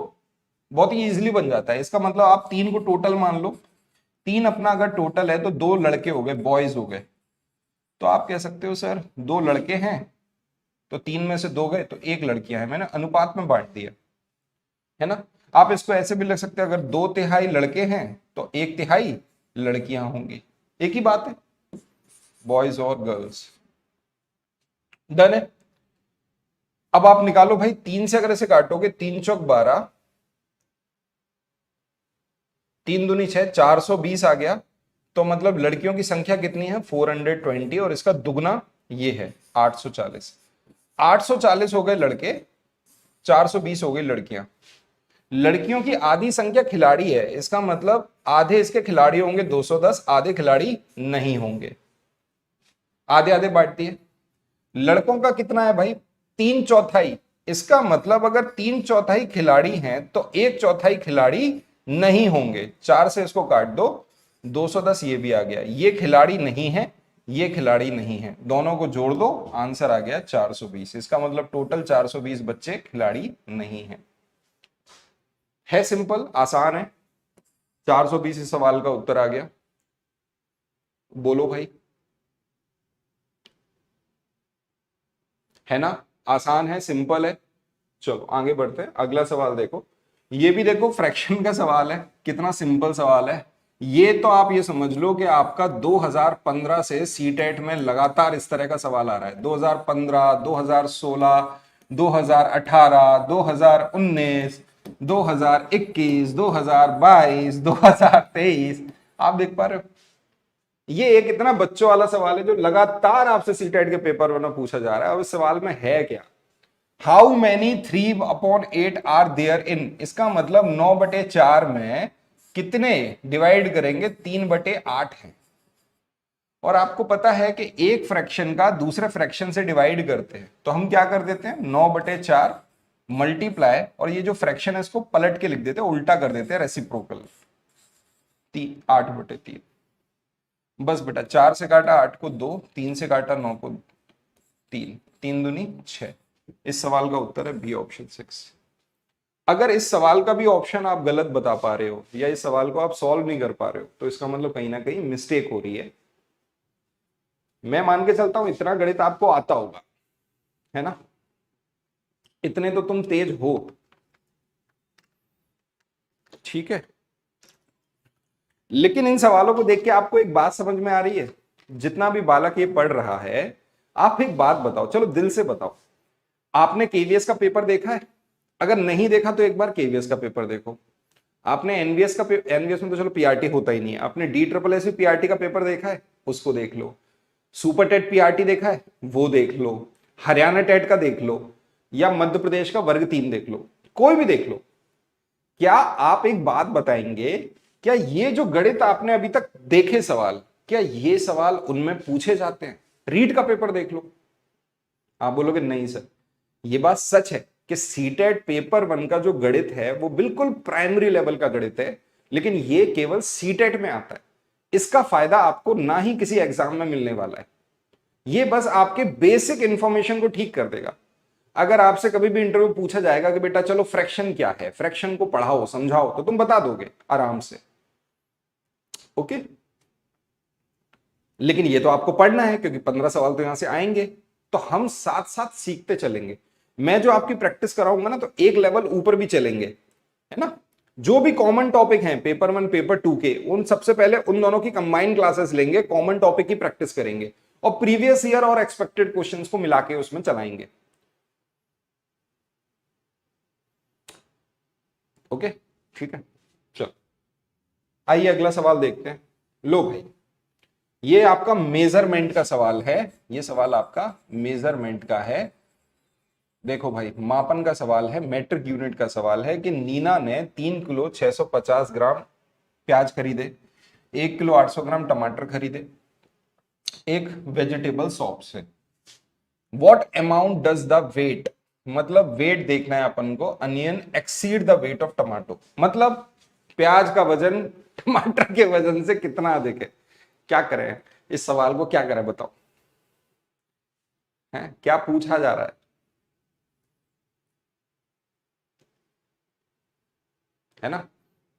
बहुत ही इजीली बन जाता है। इसका मतलब आप 3 को टोटल मान लो, 3 अपना अगर टोटल है तो 2 लड़के हो गए, बॉयज हो गए, तो आप कह सकते हो सर 2 लड़के हैं तो 3 में से 2 गए तो 1 लड़कियां हैं, मैंने अनुपात में बांट दिया, है ना। आप इसको ऐसे भी लिख सकते हैं, अगर 2/3 लड़के हैं तो 1/3 लड़कियां होंगी, एक ही बात है, बॉयज और गर्ल्स। डन है। अब आप निकालो भाई, 3 से अगर इसे काटोगे, 3 चौक 12, 3 दूनी 6, 420 आ गया। तो मतलब लड़कियों की संख्या कितनी है, 420, और इसका दुगना ये है 840। 840 हो गए लड़के, 420 हो गई लड़कियां। लड़कियों की आधी संख्या खिलाड़ी है, इसका मतलब आधे इसके खिलाड़ी होंगे 210, आधे खिलाड़ी नहीं होंगे, आधे आधे बांट दिए। लड़कों का कितना है भाई, 3/4, इसका मतलब अगर 3/4 खिलाड़ी हैं तो 1/4 खिलाड़ी नहीं होंगे। 4 से इसको काट दो, 210 ये भी आ गया, ये खिलाड़ी नहीं है, ये खिलाड़ी नहीं है, दोनों को जोड़ दो, आंसर आ गया 420। इसका मतलब टोटल 420 बच्चे खिलाड़ी नहीं है सिंपल, आसान है। 420 इस सवाल का उत्तर आ गया। बोलो भाई, है ना, आसान है, सिंपल है। चलो आगे बढ़ते हैं, अगला सवाल देखो। ये भी देखो फ्रैक्शन का सवाल है, कितना सिंपल सवाल है। ये तो आप ये समझ लो कि आपका 2015 से सीटेट में लगातार इस तरह का सवाल आ रहा है। 2015, 2016, 2018, 2019, 2021, 2022, 2023, आप देख पा रहे हो। ये एक इतना बच्चों वाला सवाल है जो लगातार आपसे सीटेट के पेपर में पूछा जा रहा है। अब इस सवाल में है क्या, how many 3/8 are there in, इसका मतलब 9/4 में कितने डिवाइड करेंगे, 3/8 है। और आपको पता है कि एक फ्रैक्शन का दूसरे फ्रैक्शन से डिवाइड करते हैं तो हम क्या कर देते हैं, 9/4 मल्टीप्लाई, और ये जो फ्रैक्शन है इसको पलट के लिख देते हैं, उल्टा कर देते हैं, रेसिप्रोकल, 8/3। बस बेटा, 4 से काटा 8 को 2, 3 से काटा 9 को 3, 3 दूनी 6। इस सवाल का उत्तर है बी, ऑप्शन 6। अगर इस सवाल का भी ऑप्शन आप गलत बता पा रहे हो या इस सवाल को आप सॉल्व नहीं कर पा रहे हो तो इसका मतलब कहीं ना कहीं मिस्टेक हो रही है। मैं मान के चलता हूं इतना गणित आपको आता होगा, है ना, इतने तो तुम तेज हो, ठीक है। लेकिन इन सवालों को देख के आपको एक बात समझ में आ रही है, जितना भी बालक ये पढ़ रहा है, आप एक बात बताओ, चलो दिल से बताओ, आपने केवीएस का पेपर देखा है? अगर नहीं देखा तो एक बार केवीएस का पेपर देखो। आपने एनवीएस का एनवीएस में तो चलो पीआरटी होता ही नहीं है, आपने DSSS पीआरटी का पेपर देखा है? उसको देख लो। सुपर टेट पीआरटी देखा है? वो देख लो। हरियाणा टेट का देख लो, या मध्य प्रदेश का वर्ग 3 देख लो, कोई भी देख लो। क्या आप एक बात बताएंगे, क्या ये जो गणित आपने अभी तक देखे सवाल, क्या ये सवाल उनमें पूछे जाते हैं? रीट का पेपर देख लो। आप बोलोगे नहीं सर, ये बात सच है कि सीटेट पेपर 1 का जो गणित है वो बिल्कुल प्राइमरी लेवल का गणित है, लेकिन ये केवल सीटेट में आता है। इसका फायदा आपको ना ही किसी एग्जाम में मिलने वाला है, ये बस आपके बेसिक इंफॉर्मेशन को ठीक कर देगा। अगर आपसे कभी भी इंटरव्यू पूछा जाएगा कि बेटा चलो फ्रैक्शन क्या है, फ्रैक्शन को पढ़ाओ समझाओ, तो तुम बता दोगे आराम से, ओके। लेकिन ये तो आपको पढ़ना है क्योंकि 15 सवाल तो यहां से आएंगे, तो हम साथ साथ सीखते चलेंगे। मैं जो आपकी प्रैक्टिस कराऊंगा ना, तो एक लेवल ऊपर भी चलेंगे, है ना। जो भी कॉमन टॉपिक हैं पेपर 1 पेपर 2 के, उन सबसे पहले उन दोनों की कंबाइंड क्लासेस लेंगे, कॉमन टॉपिक की प्रैक्टिस करेंगे और प्रीवियस ईयर और एक्सपेक्टेड क्वेश्चंस को मिला के उसमें चलाएंगे, ओके, ठीक है। चलो आइए अगला सवाल देखते हैं। लो भाई, ये आपका मेजरमेंट का सवाल है, ये सवाल आपका मेजरमेंट का है। देखो भाई, मापन का सवाल है, मेट्रिक यूनिट का सवाल है कि नीना ने 3 किलो 650 ग्राम प्याज खरीदे, 1 किलो 800 ग्राम टमाटर खरीदे एक वेजिटेबल शॉप से। What amount does the weight, मतलब वेट देखना है अपन को, onion exceed the weight of tomato, मतलब प्याज का वजन टमाटर के वजन से कितना अधिक है। क्या करें इस सवाल को, क्या करें बताओ, है क्या पूछा जा रहा है? है ना।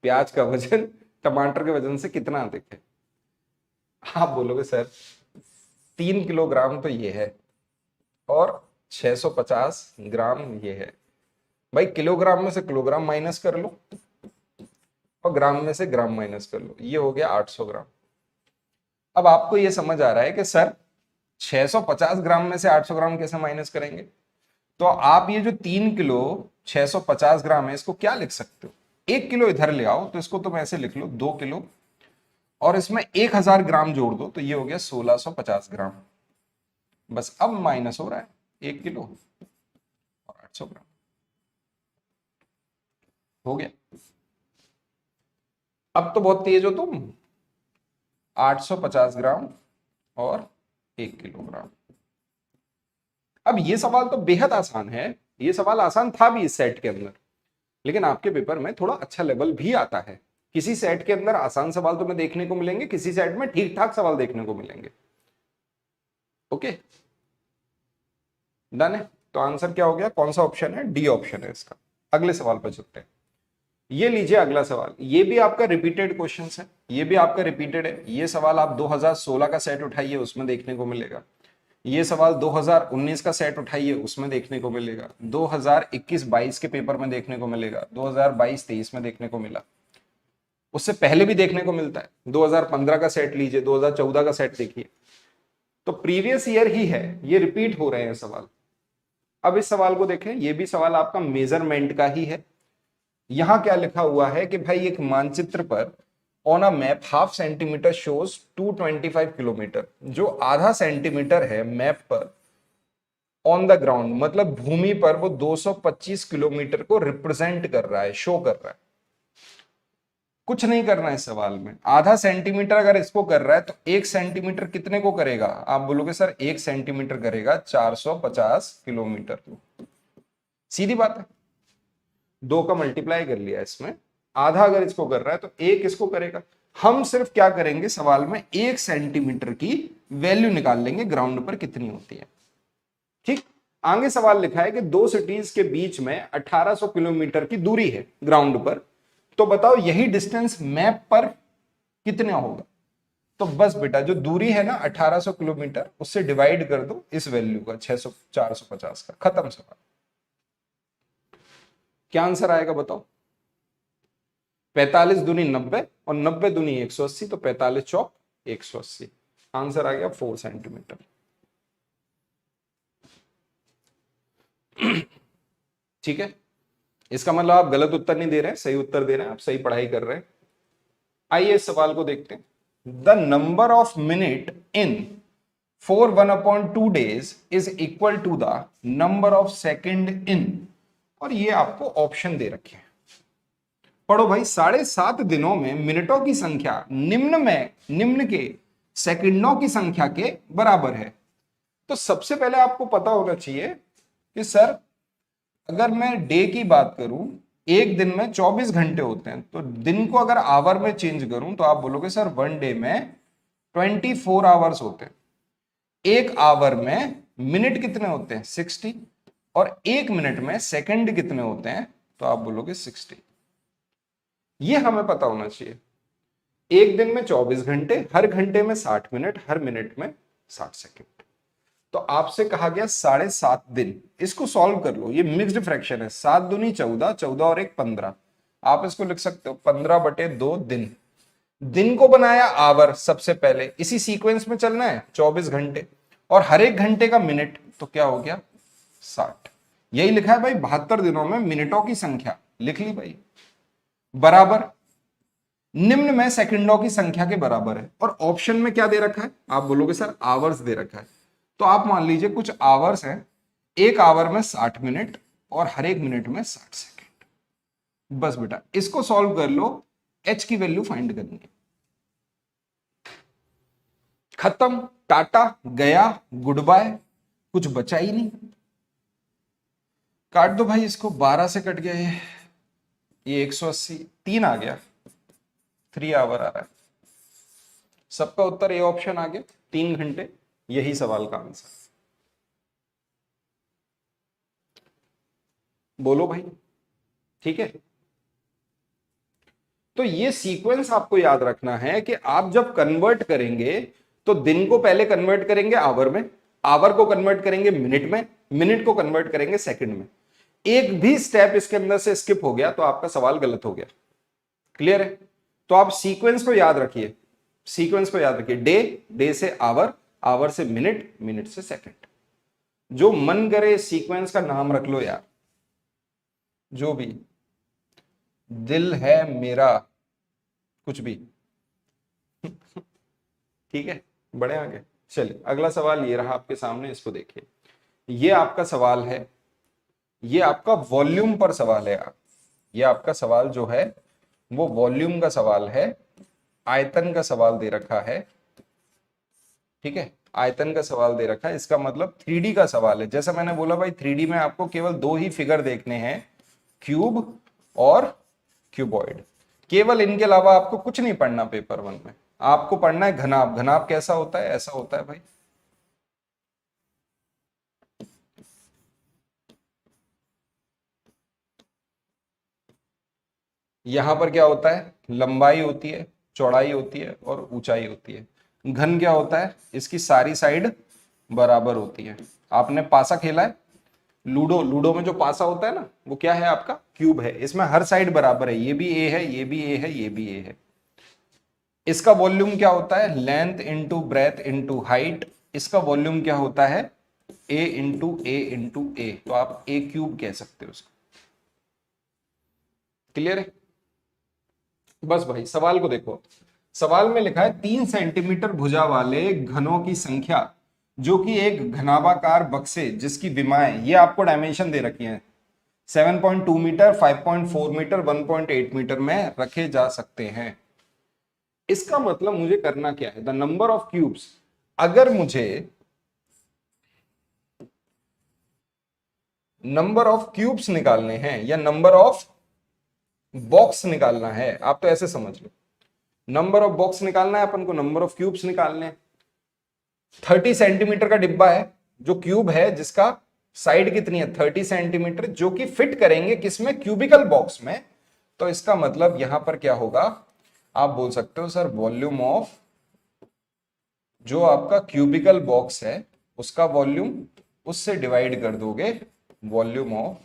प्याज का वजन टमाटर के वजन से कितना अधिक है। आप बोलोगे सर 3 किलोग्राम तो ये है और 650 ग्राम ये है। भाई किलोग्राम में से किलोग्राम माइनस कर लो और ग्राम में से ग्राम माइनस कर लो, ये हो गया 800 ग्राम। अब आपको ये समझ आ रहा है कि सर 650 ग्राम में से 800 ग्राम कैसे माइनस करेंगे। तो आप ये जो 3 किलो 650 ग्राम है इसको क्या लिख सकते हो, 1 किलो इधर ले आओ तो इसको तुम ऐसे लिख लो 2 किलो और इसमें 1000 ग्राम जोड़ दो तो ये हो गया 1650 ग्राम। बस अब माइनस हो रहा है 1 किलो और 800 ग्राम हो गया। अब तो बहुत तेज हो तुम, 850 ग्राम और 1 किलोग्राम। अब ये सवाल तो बेहद आसान है, ये सवाल आसान था भी इस सेट के अंदर, लेकिन आपके पेपर में थोड़ा अच्छा लेवल भी आता है। किसी सेट के अंदर आसान सवाल तुम्हें देखने को मिलेंगे, किसी सेट में ठीक ठाक सवाल देखने को मिलेंगे। ओके डन है। तो आंसर क्या हो गया, कौन सा ऑप्शन है, डी ऑप्शन है इसका। अगले सवाल पर चलते हैं। ये लीजिए अगला सवाल, ये भी आपका रिपीटेड क्वेश्चन है, ये भी आपका रिपीटेड है। ये सवाल आप 2016 का सेट उठाइए उसमें देखने को मिलेगा, ये सवाल 2019 का सेट उठाइए उसमें देखने को मिलेगा, 2021-22 के पेपर में देखने को मिलेगा, 2022-23 में देखने को मिला, उससे पहले भी देखने को मिलता है। 2015 का सेट लीजिए, 2014 का सेट देखिए, तो प्रीवियस ईयर ही है, ये रिपीट हो रहे हैं सवाल। अब इस सवाल को देखें, ये भी सवाल आपका मेजरमेंट का ही है। यहां क्या लिखा हुआ है कि भाई एक मानचित्र पर on a map half centimetre shows 225 kilometre, जो आधा सेंटीमीटर है मैप पर ऑन द ग्राउंड, मतलब भूमि पर वो 225 किलोमीटर को रिप्रेजेंट कर रहा है, शो कर रहा है। कुछ नहीं करना है इस सवाल में, आधा सेंटीमीटर अगर इसको कर रहा है तो 1 सेंटीमीटर कितने को करेगा, आप बोलोगे सर 1 सेंटीमीटर करेगा 450 किलोमीटर। सीधी बात है, 2 का मल्टीप्लाई कर लिया इसमें, आधा अगर इसको कर रहा है तो 1 इसको करेगा। हम सिर्फ क्या करेंगे, सवाल में 1 सेंटीमीटर की वैल्यू निकाल लेंगे ग्राउंड पर कितनी होती है। ठीक, आगे सवाल लिखा है कि 2 सिटीज के बीच में 1800 किलोमीटर की दूरी है ग्राउंड पर, तो बताओ यही डिस्टेंस मैप पर कितना होगा। तो बस बेटा जो दूरी है ना 1800 किलोमीटर, उससे डिवाइड कर दो इस वैल्यू का 600 450 का, खत्म सवाल। क्या आंसर आएगा बताओ, 45 दूनी 90 और 90 दूनी 180, तो 45 चौक 180, आंसर आ गया 4 सेंटीमीटर। ठीक है, इसका मतलब आप गलत उत्तर नहीं दे रहे हैं, सही उत्तर दे रहे हैं, आप सही पढ़ाई कर रहे हैं। आइए इस सवाल को देखते हैं। The number of minute in 4 1/2 days is equal to the number of second in, और ये आपको ऑप्शन दे रखे हैं। पढ़ो भाई, 7.5 दिनों में मिनटों की संख्या निम्न के सेकंडों की संख्या के बराबर है। तो सबसे पहले आपको पता होना चाहिए कि सर अगर मैं डे की बात करूं, एक दिन में 24 घंटे होते हैं, तो दिन को अगर आवर में चेंज करूं तो आप बोलोगे सर 1 डे में 24 आवर्स होते हैं। एक आवर में मिनट कितने होते हैं 60, और एक मिनट में सेकंड कितने होते हैं, तो आप बोलोगे 60। ये हमें पता होना चाहिए। एक दिन में 24 घंटे, हर घंटे में 60 मिनट, हर मिनट में 60 सेकंड। तो आपसे कहा गया 7.5 दिन, इसको सॉल्व कर लो, ये मिक्स्ड फ्रैक्शन है, 7 दूनी 14, 14 और 1 15, आप इसको लिख सकते हो 15/2 दिन। दिन को बनाया आवर सबसे पहले, इसी सीक्वेंस में चलना है 24 घंटे, और हर एक घंटे का मिनट, तो क्या हो गया 60। यही लिखा है भाई 72 दिनों में मिनटों की संख्या, लिख ली भाई, बराबर निम्न में सेकंडों की संख्या के बराबर है। और ऑप्शन में क्या दे रखा है, आप बोलोगे सर आवर्स दे रखा है, तो आप मान लीजिए कुछ आवर्स हैं, एक आवर में 60 मिनट और हर एक मिनट में 60 सेकंड। बस बेटा इसको सॉल्व कर लो, एच की वैल्यू फाइंड करनी है, खत्म, टाटा गया, गुड बाय, कुछ बचा ही नहीं। काट दो भाई इसको, 12 से कट गया ये 180, 3 आ गया, 3 आवर आ रहा है। सबका उत्तर ए ऑप्शन आ गया, 3 घंटे, यही सवाल का आंसर। बोलो भाई, ठीक है। तो ये सीक्वेंस आपको याद रखना है कि आप जब कन्वर्ट करेंगे तो दिन को पहले कन्वर्ट करेंगे आवर में, आवर को कन्वर्ट करेंगे मिनट में, मिनट को कन्वर्ट करेंगे सेकंड में। एक भी स्टेप इसके अंदर से स्किप हो गया तो आपका सवाल गलत हो गया। क्लियर है? तो आप सीक्वेंस को याद रखिए, सीक्वेंस को याद रखिए। डे, डे से आवर, आवर से मिनट, मिनट से सेकंड। जो मन करे सीक्वेंस का नाम रख लो यार, जो भी दिल है मेरा, कुछ भी। ठीक है, बड़े आगे। चलिए अगला सवाल ये रहा आपके सामने, इसको देखिए। ये आपका सवाल है, ये आपका वॉल्यूम पर सवाल है यार। ये आपका सवाल जो है वो वॉल्यूम का सवाल है, आयतन का सवाल दे रखा है। ठीक है, आयतन का सवाल दे रखा है, इसका मतलब 3D का सवाल है। जैसा मैंने बोला भाई 3D में आपको केवल दो ही फिगर देखने हैं, क्यूब और क्यूबॉइड। केवल इनके अलावा आपको कुछ नहीं पढ़ना पेपर 1 में। आपको पढ़ना है घनाभ। घनाभ कैसा होता है? ऐसा होता है भाई। यहां पर क्या होता है? लंबाई होती है, चौड़ाई होती है और ऊंचाई होती है। घन क्या होता है? इसकी सारी साइड बराबर होती है। आपने पासा खेला है? लूडो, लूडो में जो पासा होता है ना, वो क्या है आपका? क्यूब है। इसमें हर साइड बराबर है, ये भी ए है, ये भी ए है, ये भी ए है। इसका वॉल्यूम क्या होता है? Length into breadth into height. इसका वॉल्यूम क्या होता है? ए इंटू ए इंटू ए। तो आप ए क्यूब कह सकते हो उसको। क्लियर है? बस भाई सवाल को देखो। सवाल में लिखा है 3 सेंटीमीटर भुजा वाले घनों की संख्या जो कि एक घनाभाकार बक्से जिसकी विमाएं, ये आपको डायमेंशन दे रखी है, 7.2 मीटर, 5.4 मीटर, 1.8 मीटर में रखे जा सकते हैं। इसका मतलब मुझे करना क्या है? The number of cubes. अगर मुझे नंबर ऑफ क्यूब्स निकालने हैं या नंबर ऑफ बॉक्स निकालना है, आप तो ऐसे समझ लो, नंबर ऑफ बॉक्स निकालना है अपन को, नंबर ऑफ क्यूब्स निकालने हैं। 30 सेंटीमीटर का डिब्बा है जो क्यूब है, जिसका साइड कितनी है? 30 सेंटीमीटर, जो कि फिट करेंगे किसमें? क्यूबिकल बॉक्स में। तो इसका मतलब यहां पर क्या होगा? आप बोल सकते हो सर वॉल्यूम ऑफ जो आपका क्यूबिकल बॉक्स है उसका वॉल्यूम, उससे डिवाइड कर दोगे वॉल्यूम ऑफ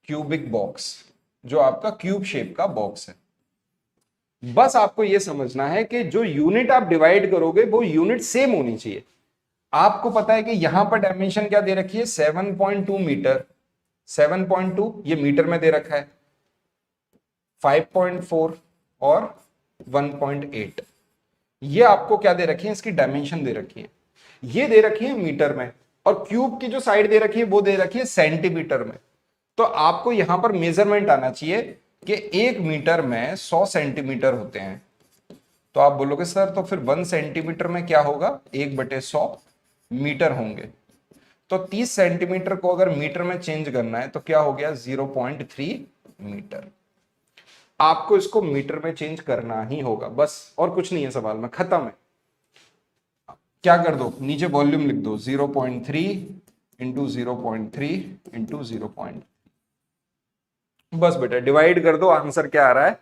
क्यूबिक बॉक्स, जो आपका क्यूब शेप का बॉक्स है। बस आपको यह समझना है कि जो यूनिट आप डिवाइड करोगे वो यूनिट सेम होनी चाहिए। आपको पता है कि यहां पर डायमेंशन क्या दे रखी है? 7.2 मीटर। 7.2 ये मीटर में दे रखा है, 5.4 और 1.8 ये आपको क्या दे रखी है? इसकी डायमेंशन दे रखी है। ये दे रखी है मीटर में, और क्यूब की जो साइड दे रखी है वो दे रखी है सेंटीमीटर में। तो आपको यहां पर मेजरमेंट आना चाहिए कि 1 मीटर में 100 सेंटीमीटर होते हैं। तो आप बोलोगे सर तो फिर 1 सेंटीमीटर में क्या होगा? 1/100 मीटर होंगे। तो 30 सेंटीमीटर को अगर मीटर में चेंज करना है तो क्या हो गया? 0.3 मीटर। आपको इसको मीटर में चेंज करना ही होगा, बस और कुछ नहीं है सवाल में, खत्म है। क्या कर दो? नीचे वॉल्यूम लिख दो, 0.3 इंटू 0.3 इंटू 0.3। बस बेटा डिवाइड कर दो, आंसर क्या आ रहा है?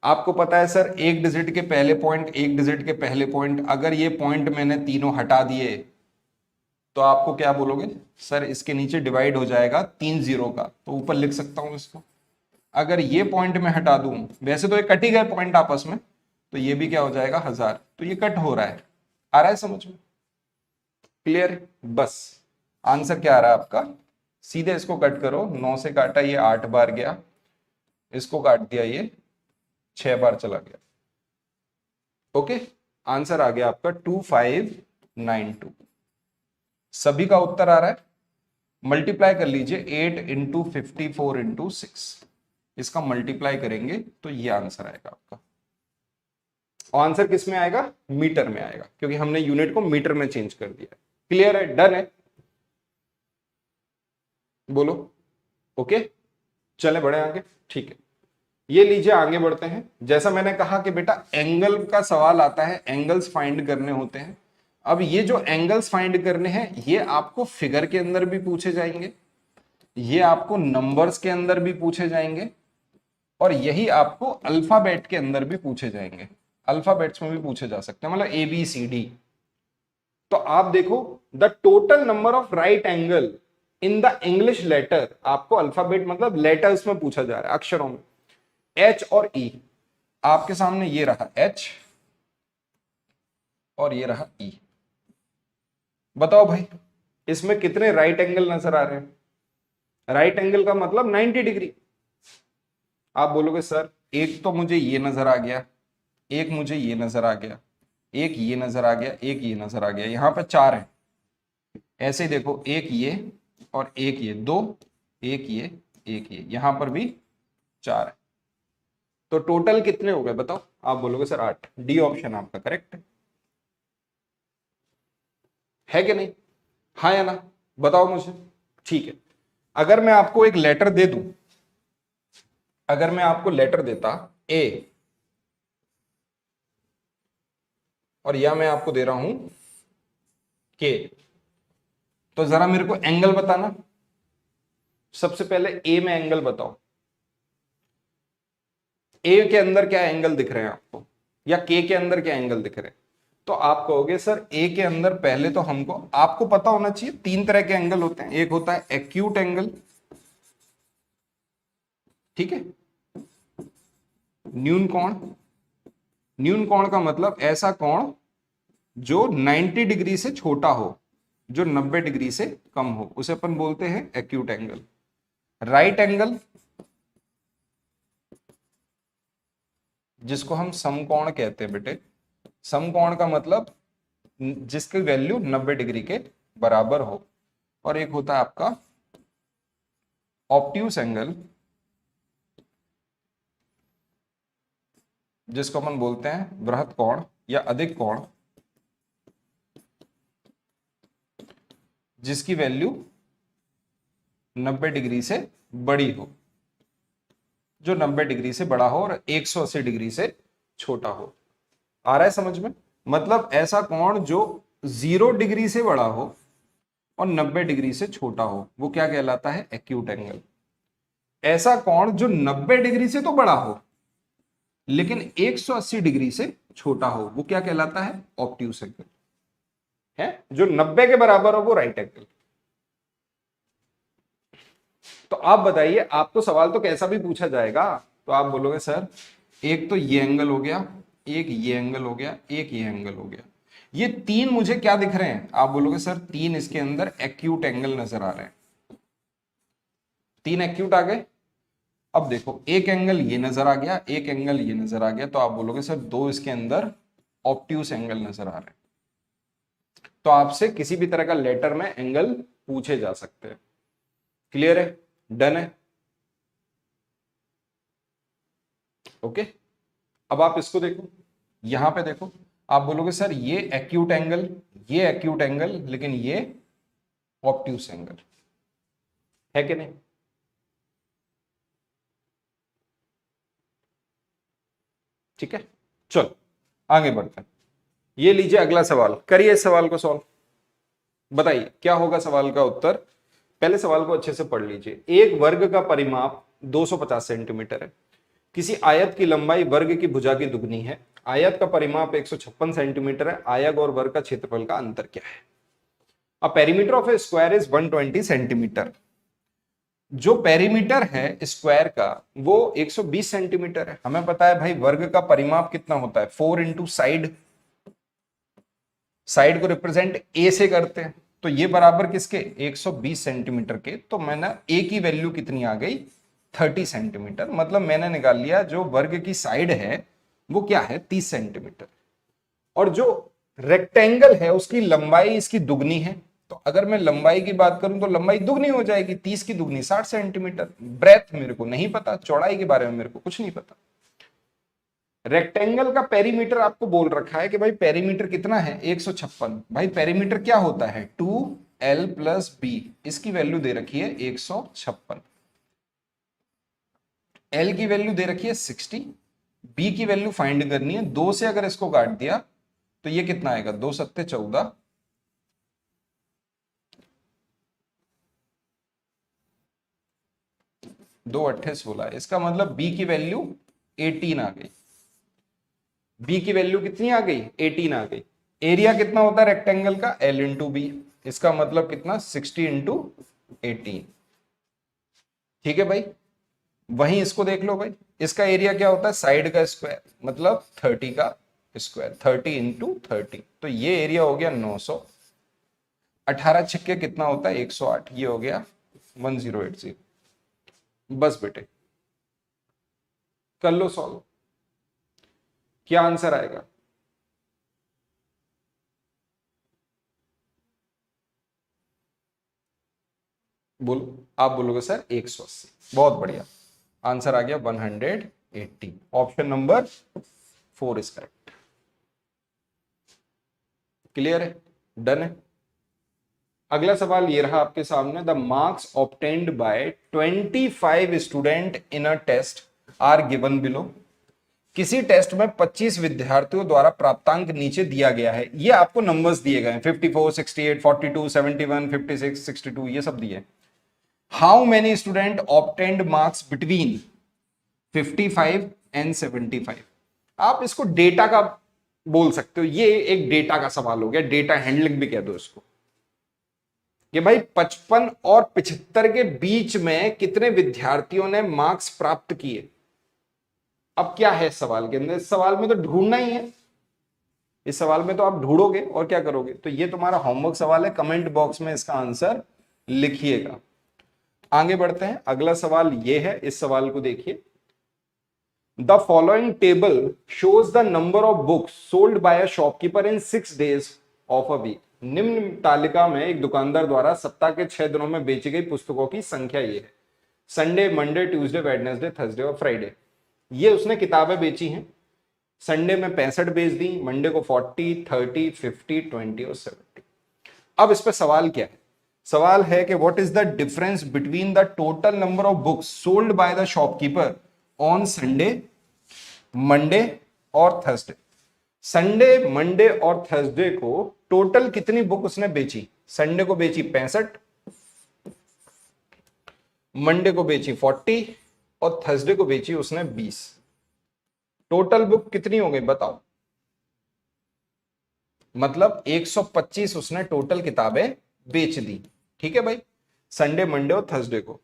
आपको पता है सर एक डिजिट के पहले पॉइंट, एक डिजिट के पहले पॉइंट, अगर ये पॉइंट मैंने तीनों हटा दिए तो आपको क्या बोलोगे? सर इसके नीचे डिवाइड हो जाएगा 3 0 का, तो ऊपर लिख सकता हूं इसको। अगर ये पॉइंट में हटा दूं, वैसे तो ये कट ही गए पॉइंट आपस में, तो ये भी क्या हो जाएगा? 1000। तो ये कट हो रहा है, आ रहा है समझ में? क्लियर? बस आंसर क्या आ रहा है आपका? सीधे इसको कट करो, 9 से काटा ये 8 बार गया, इसको काट दिया ये 6 बार चला गया। ओके, आंसर आ गया आपका 2592। सभी का उत्तर आ रहा है। मल्टीप्लाई कर लीजिए 8 इंटू 54 इंटू 6, इसका मल्टीप्लाई करेंगे तो ये आंसर आएगा आपका। और आंसर किस में आएगा? मीटर में आएगा, क्योंकि हमने यूनिट को मीटर में चेंज कर दिया। क्लियर है? डन है? बोलो ओके, चले बढ़े आगे। ठीक है, ये लीजिए आगे बढ़ते हैं। जैसा मैंने कहा कि बेटा एंगल का सवाल आता है, एंगल्स फाइंड करने होते हैं। अब ये जो एंगल्स फाइंड करने हैं ये आपको फिगर के अंदर भी पूछे जाएंगे, ये आपको नंबर्स के अंदर भी पूछे जाएंगे और यही आपको अल्फाबेट के अंदर भी पूछे जाएंगे, अल्फाबेट्स में भी पूछे जा सकते हैं, मतलब ABCD। तो आप देखो, the total number of right angle in the English letter, आपको अल्फाबेट मतलब लेटर्स में पूछा जा रहा है, अक्षरों में, H और E। आपके सामने ये रहा H और ये रहा E। बताओ भाई, इसमें कितने राइट एंगल नजर आ रहे हैं? राइट एंगल का मतलब 90 डिग्री। आप बोलोगे सर एक तो मुझे ये नजर आ गया, एक मुझे ये नजर आ गया, एक ये नजर आ गया, एक ये नजर आ गया, यहां पर चार है। ऐसे ही देखो, एक ये और एक ये, दो, एक ये, एक ये, यहां पर भी चार है। तो टोटल कितने हो गए बताओ? आप बोलोगे सर 8। डी ऑप्शन आपका करेक्ट है कि नहीं? हाँ या ना? बताओ मुझे। ठीक है, अगर मैं आपको एक लेटर दे दूं, अगर मैं आपको लेटर देता ए, और या मैं आपको दे रहा हूं के, तो जरा मेरे को एंगल बताना। सबसे पहले ए में एंगल बताओ। ए के अंदर क्या एंगल दिख रहे हैं आपको, या के अंदर क्या एंगल दिख रहे हैं? तो आप कहोगे सर ए के अंदर पहले तो हमको, आपको पता होना चाहिए तीन तरह के एंगल होते हैं। एक होता है एक्यूट एंगल, ठीक है, न्यून कोण। न्यून कोण का मतलब ऐसा कोण जो 90 डिग्री से छोटा हो, जो 90 डिग्री से कम हो, उसे अपन बोलते हैं एक्यूट एंगल। राइट एंगल, जिसको हम समकोण कहते हैं बेटे। समकोण का मतलब जिसकी वैल्यू 90 डिग्री के बराबर हो। और एक होता है आपका ऑब्ट्यूस एंगल, जिसको अपन बोलते हैं बृहत कोण या अधिक कोण, जिसकी वैल्यू 90 डिग्री से बड़ी हो, जो 90 डिग्री से बड़ा हो और 180 डिग्री से छोटा हो। आ रहा है समझ में? मतलब ऐसा कोण जो 0 डिग्री से बड़ा हो और 90 डिग्री से छोटा हो, वो क्या कहलाता है? Acute angle. ऐसा कोण जो 90 डिग्री से तो बड़ा हो लेकिन 180 डिग्री से छोटा हो, वो क्या कहलाता है? Obtuse angle. है जो 90 के बराबर हो वो राइट एंगल। तो आप बताइए, आपको सवाल तो कैसा भी पूछा जाएगा, तो आप बोलोगे सर एक तो ये एंगल हो गया, एक ये एंगल हो गया, एक ये एंगल हो गया, ये तीन मुझे क्या दिख रहे हैं? आप बोलोगे सर तीन इसके अंदर एक्यूट एंगल नजर आ रहे हैं। तीन एक्यूट आ गए। अब देखो, एक एंगल ये नजर आ गया, एक एंगल ये नजर आ गया, तो आप बोलोगे सर दो इसके अंदर ऑब्ट्यूस एंगल नजर आ रहे हैं। तो आपसे किसी भी तरह का लेटर में एंगल पूछे जा सकते हैं। क्लियर है? डन है? ओके। अब आप इसको देखो, यहां पे देखो, आप बोलोगे सर ये एक्यूट एंगल, ये एक्यूट एंगल, लेकिन ये ऑब्ट्यूस एंगल है कि नहीं? ठीक है, चलो आगे बढ़ते हैं। ये लीजिए अगला सवाल, करिए इस सवाल को सॉल्व। बताइए क्या होगा सवाल का उत्तर। पहले सवाल को अच्छे से पढ़ लीजिए। एक वर्ग का परिमाप 250 सेंटीमीटर है। किसी आयत की लंबाई वर्ग की भुजा की दुगनी है। आयत का परिमाप 156 सेंटीमीटर है। आयत और वर्ग का क्षेत्रफल का अंतर क्या है? अ perimeter of A square is 120 centimetre. जो पेरीमीटर है स्क्वायर का वो 120 सेंटीमीटर है। हमें पता है भाई वर्ग का परिमाप कितना होता है? 4 इंटू साइड। साइड को रिप्रेजेंट ए से करते हैं, तो ये बराबर किसके? 120 सेंटीमीटर के। तो मैंने ए की वैल्यू कितनी आ गई? 30 सेंटीमीटर। मतलब मैंने निकाल लिया जो वर्ग की साइड है वो क्या है? 30 सेंटीमीटर। और जो रेक्टेंगल है उसकी लंबाई इसकी दुगनी है। तो अगर मैं लंबाई की बात करूं तो लंबाई दुगनी हो जाएगी, 30 की दुगनी 60 सेंटीमीटर। ब्रेथ मेरे को नहीं पता, चौड़ाई के बारे में मेरे को कुछ नहीं पता। रेक्टेंगल का पेरीमीटर आपको बोल रखा है कि भाई पेरीमीटर कितना है? 156। भाई पेरीमीटर क्या होता है? 2l plus B. इसकी वैल्यू दे रखी है 156। एल की वैल्यू दे रखी है 60। बी की वैल्यू फाइंड करनी है। दो से अगर इसको काट दिया तो ये कितना आएगा? 2 सत्ते 14, 2 अट्ठे 16, इसका मतलब b की वैल्यू 18 आ गई। b की वैल्यू कितनी आ गई? 18 आ गई। एरिया कितना होता है रेक्टेंगल का? l इंटू बी, इसका मतलब कितना? 60 इंटू 18। ठीक है भाई, वहीं इसको देख लो भाई, इसका एरिया क्या होता है? साइड का स्क्वायर, मतलब 30 का स्क्वायर, 30 इंटू 30, तो ये एरिया हो गया 900। 18 छिक्के कितना होता है? 108, ये हो गया 1080। बस बेटे कर लो सॉल्व, क्या आंसर आएगा? बोलो, आप बोलोगे सर 180। बहुत बढ़िया, आंसर आ गया 180। Option number 4 is correct. Clear है? डन है। अगला सवाल ये रहा आपके सामने, the marks obtained by 25 student in a test are given below. किसी टेस्ट में 25 विद्यार्थियों द्वारा प्राप्तांक नीचे दिया गया है। ये आपको नंबर्स दिए गए हैं, 54, 68, 42, 71, 56, 62, ये सब दिए। How many student obtained marks between 55 and 75? आप इसको डेटा का बोल सकते हो, ये एक डेटा का सवाल हो गया, डेटा हैंडलिंग भी कह दो इसको, कि भाई 55 और 75 के बीच में कितने विद्यार्थियों ने मार्क्स प्राप्त किए। अब क्या है सवाल के अंदर? इस सवाल में तो ढूंढना ही है, इस सवाल में तो आप ढूंढोगे और क्या करोगे। तो ये तुम्हारा होमवर्क सवाल है, कमेंट बॉक्स में इसका आंसर लिखिएगा। आगे बढ़ते हैं, अगला सवाल ये है, इस सवाल को देखिए। The following table shows the number of books sold by a shopkeeper in 6 days of a week. निम्न तालिका में एक दुकानदार द्वारा सप्ताह के 6 दिनों में बेची गई पुस्तकों की संख्या ये है। Sunday, Monday, Tuesday, Wednesday, Thursday और फ्राइडे। ये उसने किताबें बेची हैं। संडे में 65 बेच दी, मंडे को 40, 30, 50, 20 और 70। अब इस पे सवाल क्या है? सवाल है कि what is the difference between the total number of books sold by the shopkeeper on Sunday, Monday और थर्सडे। संडे, मंडे और थर्सडे को टोटल कितनी बुक उसने बेची? संडे को बेची 65, मंडे को बेची 40 और थर्सडे को बेची उसने 20। टोटल बुक कितनी हो गई बताओ? मतलब 125 उसने टोटल किताबें बेच दी। ठीक है भाई, संडे, मंडे और थर्सडे को।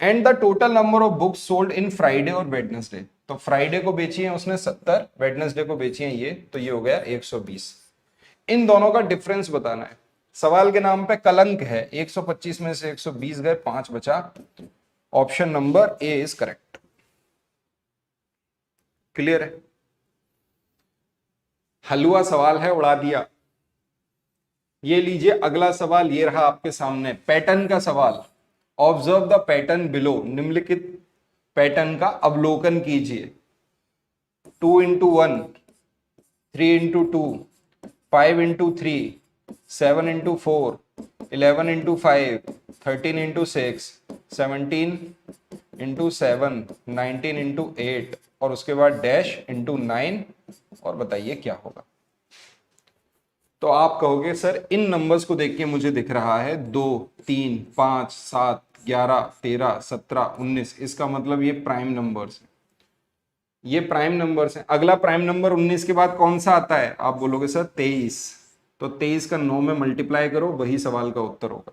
And the total number of books sold in Friday और वेडनेसडे, तो फ्राइडे को बेची है उसने 70, वेडनेसडे को बेची है ये, तो ये हो गया 120। इन दोनों का डिफरेंस बताना है। सवाल के नाम पे कलंक है, 125 में से 120 गए, 5 बचा। Option number A is correct. Clear है? हलवा सवाल है, उड़ा दिया। ये लीजिए अगला सवाल, ये रहा आपके सामने, पैटर्न का सवाल। ऑब्जर्व द पैटर्न बिलो, निम्नलिखित पैटर्न का अवलोकन कीजिए। 2 into 1, 3 into 2, 5 into 3, 7 into 4, 11 into 5, 13 into 6, 17 into 7, 19 into 8 और उसके बाद डैश इंटू 9, और बताइए क्या होगा। तो आप कहोगे सर इन नंबर्स को देख के मुझे दिख रहा है 2, 3, 5, 7, 11, 13, 17, 19, इसका मतलब ये प्राइम नंबर्स है, ये प्राइम नंबर्स हैं। अगला प्राइम नंबर 19 के बाद कौन सा आता है? आप बोलोगे सर 23, तो 23 का 9 में मल्टीप्लाई करो, वही सवाल का उत्तर होगा।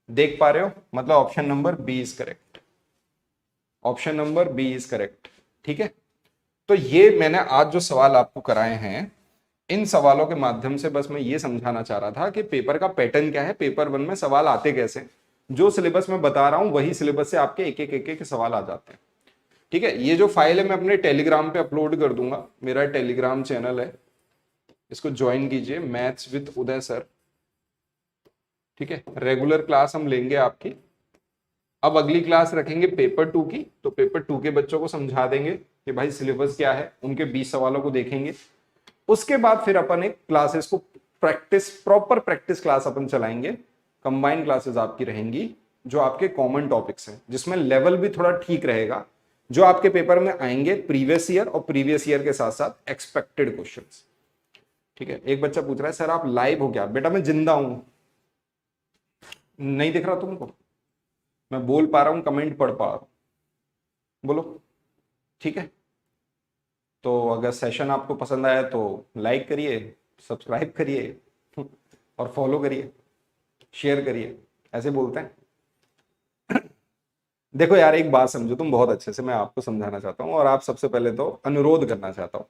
देख पा रहे हो? मतलब option number B is correct. Option number B is correct. ठीक है, तो ये मैंने आज जो सवाल आपको कराए हैं, इन सवालों के माध्यम से बस मैं ये समझाना चाह रहा था कि पेपर का पैटर्न क्या है, पेपर 1 में सवाल आते कैसे। जो सिलेबस में बता रहा हूं वही सिलेबस से आपके एक एक एक एक सवाल आ जाते हैं। ठीक है, ये जो फाइल है मैं अपने टेलीग्राम पे अपलोड कर दूंगा, मेरा टेलीग्राम चैनल है, इसको ज्वाइन कीजिए, मैथ्स विद उदय सर। ठीक है, रेगुलर क्लास हम लेंगे आपकी। अब अगली क्लास रखेंगे पेपर 2 की, तो पेपर 2 के बच्चों को समझा देंगे कि भाई सिलेबस क्या है, उनके 20 सवालों को देखेंगे। उसके बाद फिर अपन एक क्लासेस को प्रैक्टिस, प्रॉपर प्रैक्टिस क्लास अपन चलाएंगे। कंबाइंड क्लासेस आपकी रहेंगी जो आपके कॉमन टॉपिक्स हैं, जिसमें लेवल भी थोड़ा ठीक रहेगा, जो आपके पेपर में आएंगे प्रीवियस ईयर और प्रीवियस ईयर के साथ साथ एक्सपेक्टेड क्वेश्चंस। ठीक है, एक बच्चा पूछ रहा है सर आप लाइव हो क्या? बेटा मैं जिंदा हूं, नहीं दिख रहा तुमको? मैं बोल पा रहा हूं, कमेंट पढ़ पा रहा हूं? बोलो। ठीक है, तो अगर सेशन आपको पसंद आया तो लाइक करिए, सब्सक्राइब करिए और फॉलो करिए, शेयर करिए, ऐसे बोलते हैं। देखो यार, एक बात समझो तुम बहुत अच्छे से, मैं आपको समझाना चाहता हूँ और आप सबसे पहले तो अनुरोध करना चाहता हूँ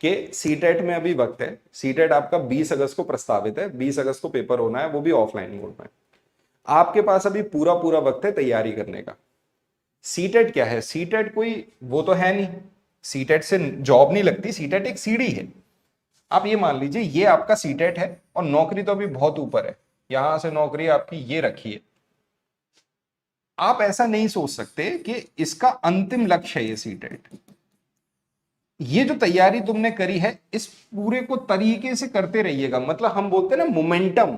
कि सीटेट में अभी वक्त है। सीटेट आपका 20 अगस्त को प्रस्तावित है, 20 अगस्त को पेपर होना है, वो भी ऑफलाइन मोड में। आपके पास अभी पूरा पूरा वक्त है तैयारी करने का। सीटेट क्या है? सीटेट कोई वो तो है नहीं, सीटेट से जॉब नहीं लगती, सीटेट एक सीढ़ी है। आप ये मान लीजिए ये आपका सीटेट है और नौकरी तो अभी बहुत ऊपर है, यहां से नौकरी आपकी ये रखी है। आप ऐसा नहीं सोच सकते कि इसका अंतिम लक्ष्य है ये सीटेट। ये जो तैयारी तुमने करी है इस पूरे को तरीके से करते रहिएगा। मतलब हम बोलते हैं ना मोमेंटम,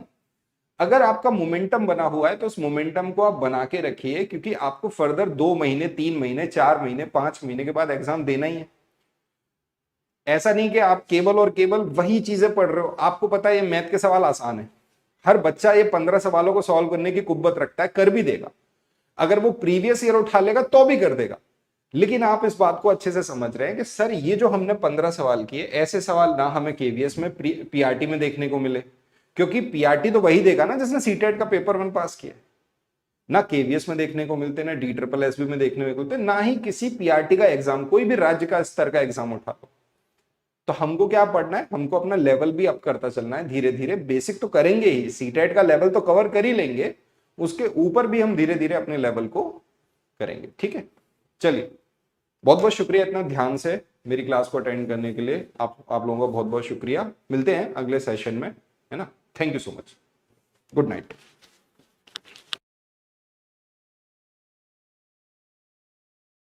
अगर आपका मोमेंटम बना हुआ है तो उस मोमेंटम को आप बना के रखिए, क्योंकि आपको फर्दर 2 महीने, 3 महीने, 4 महीने, 5 महीने के बाद एग्जाम देना ही है। ऐसा नहीं कि आप केवल और केवल वही चीजें पढ़ रहे हो। आपको पता है ये मैथ के सवाल आसान है, हर बच्चा ये 15 सवालों को सॉल्व करने की कुव्वत रखता है, कर भी देगा। अगर वो प्रीवियस ईयर उठा लेगा तो भी कर देगा। लेकिन आप इस बात को अच्छे से समझ रहे हैं कि सर ये जो हमने 15 सवाल किए, ऐसे सवाल ना हमें केवीएस में, पीआरटी में देखने को मिले, क्योंकि पीआरटी तो वही देगा ना जिसने सीटेट का पेपर 1 पास किया। ना केवीएस में देखने को मिलते, ना DSSB में देखने को मिलते, ना ही किसी पीआरटी का एग्जाम, कोई भी राज्य का स्तर का एग्जाम उठा लो। तो हमको क्या पढ़ना है? हमको अपना लेवल भी अप करता चलना है धीरे धीरे। बेसिक तो करेंगे ही, सीटेट का लेवल तो कवर कर ही लेंगे, उसके ऊपर भी हम धीरे धीरे अपने लेवल को करेंगे। ठीक है, चलिए, बहुत बहुत शुक्रिया इतना ध्यान से मेरी क्लास को अटेंड करने के लिए। आप लोगों का बहुत बहुत शुक्रिया। मिलते हैं अगले सेशन में, है ना। Thank you so much. Good night.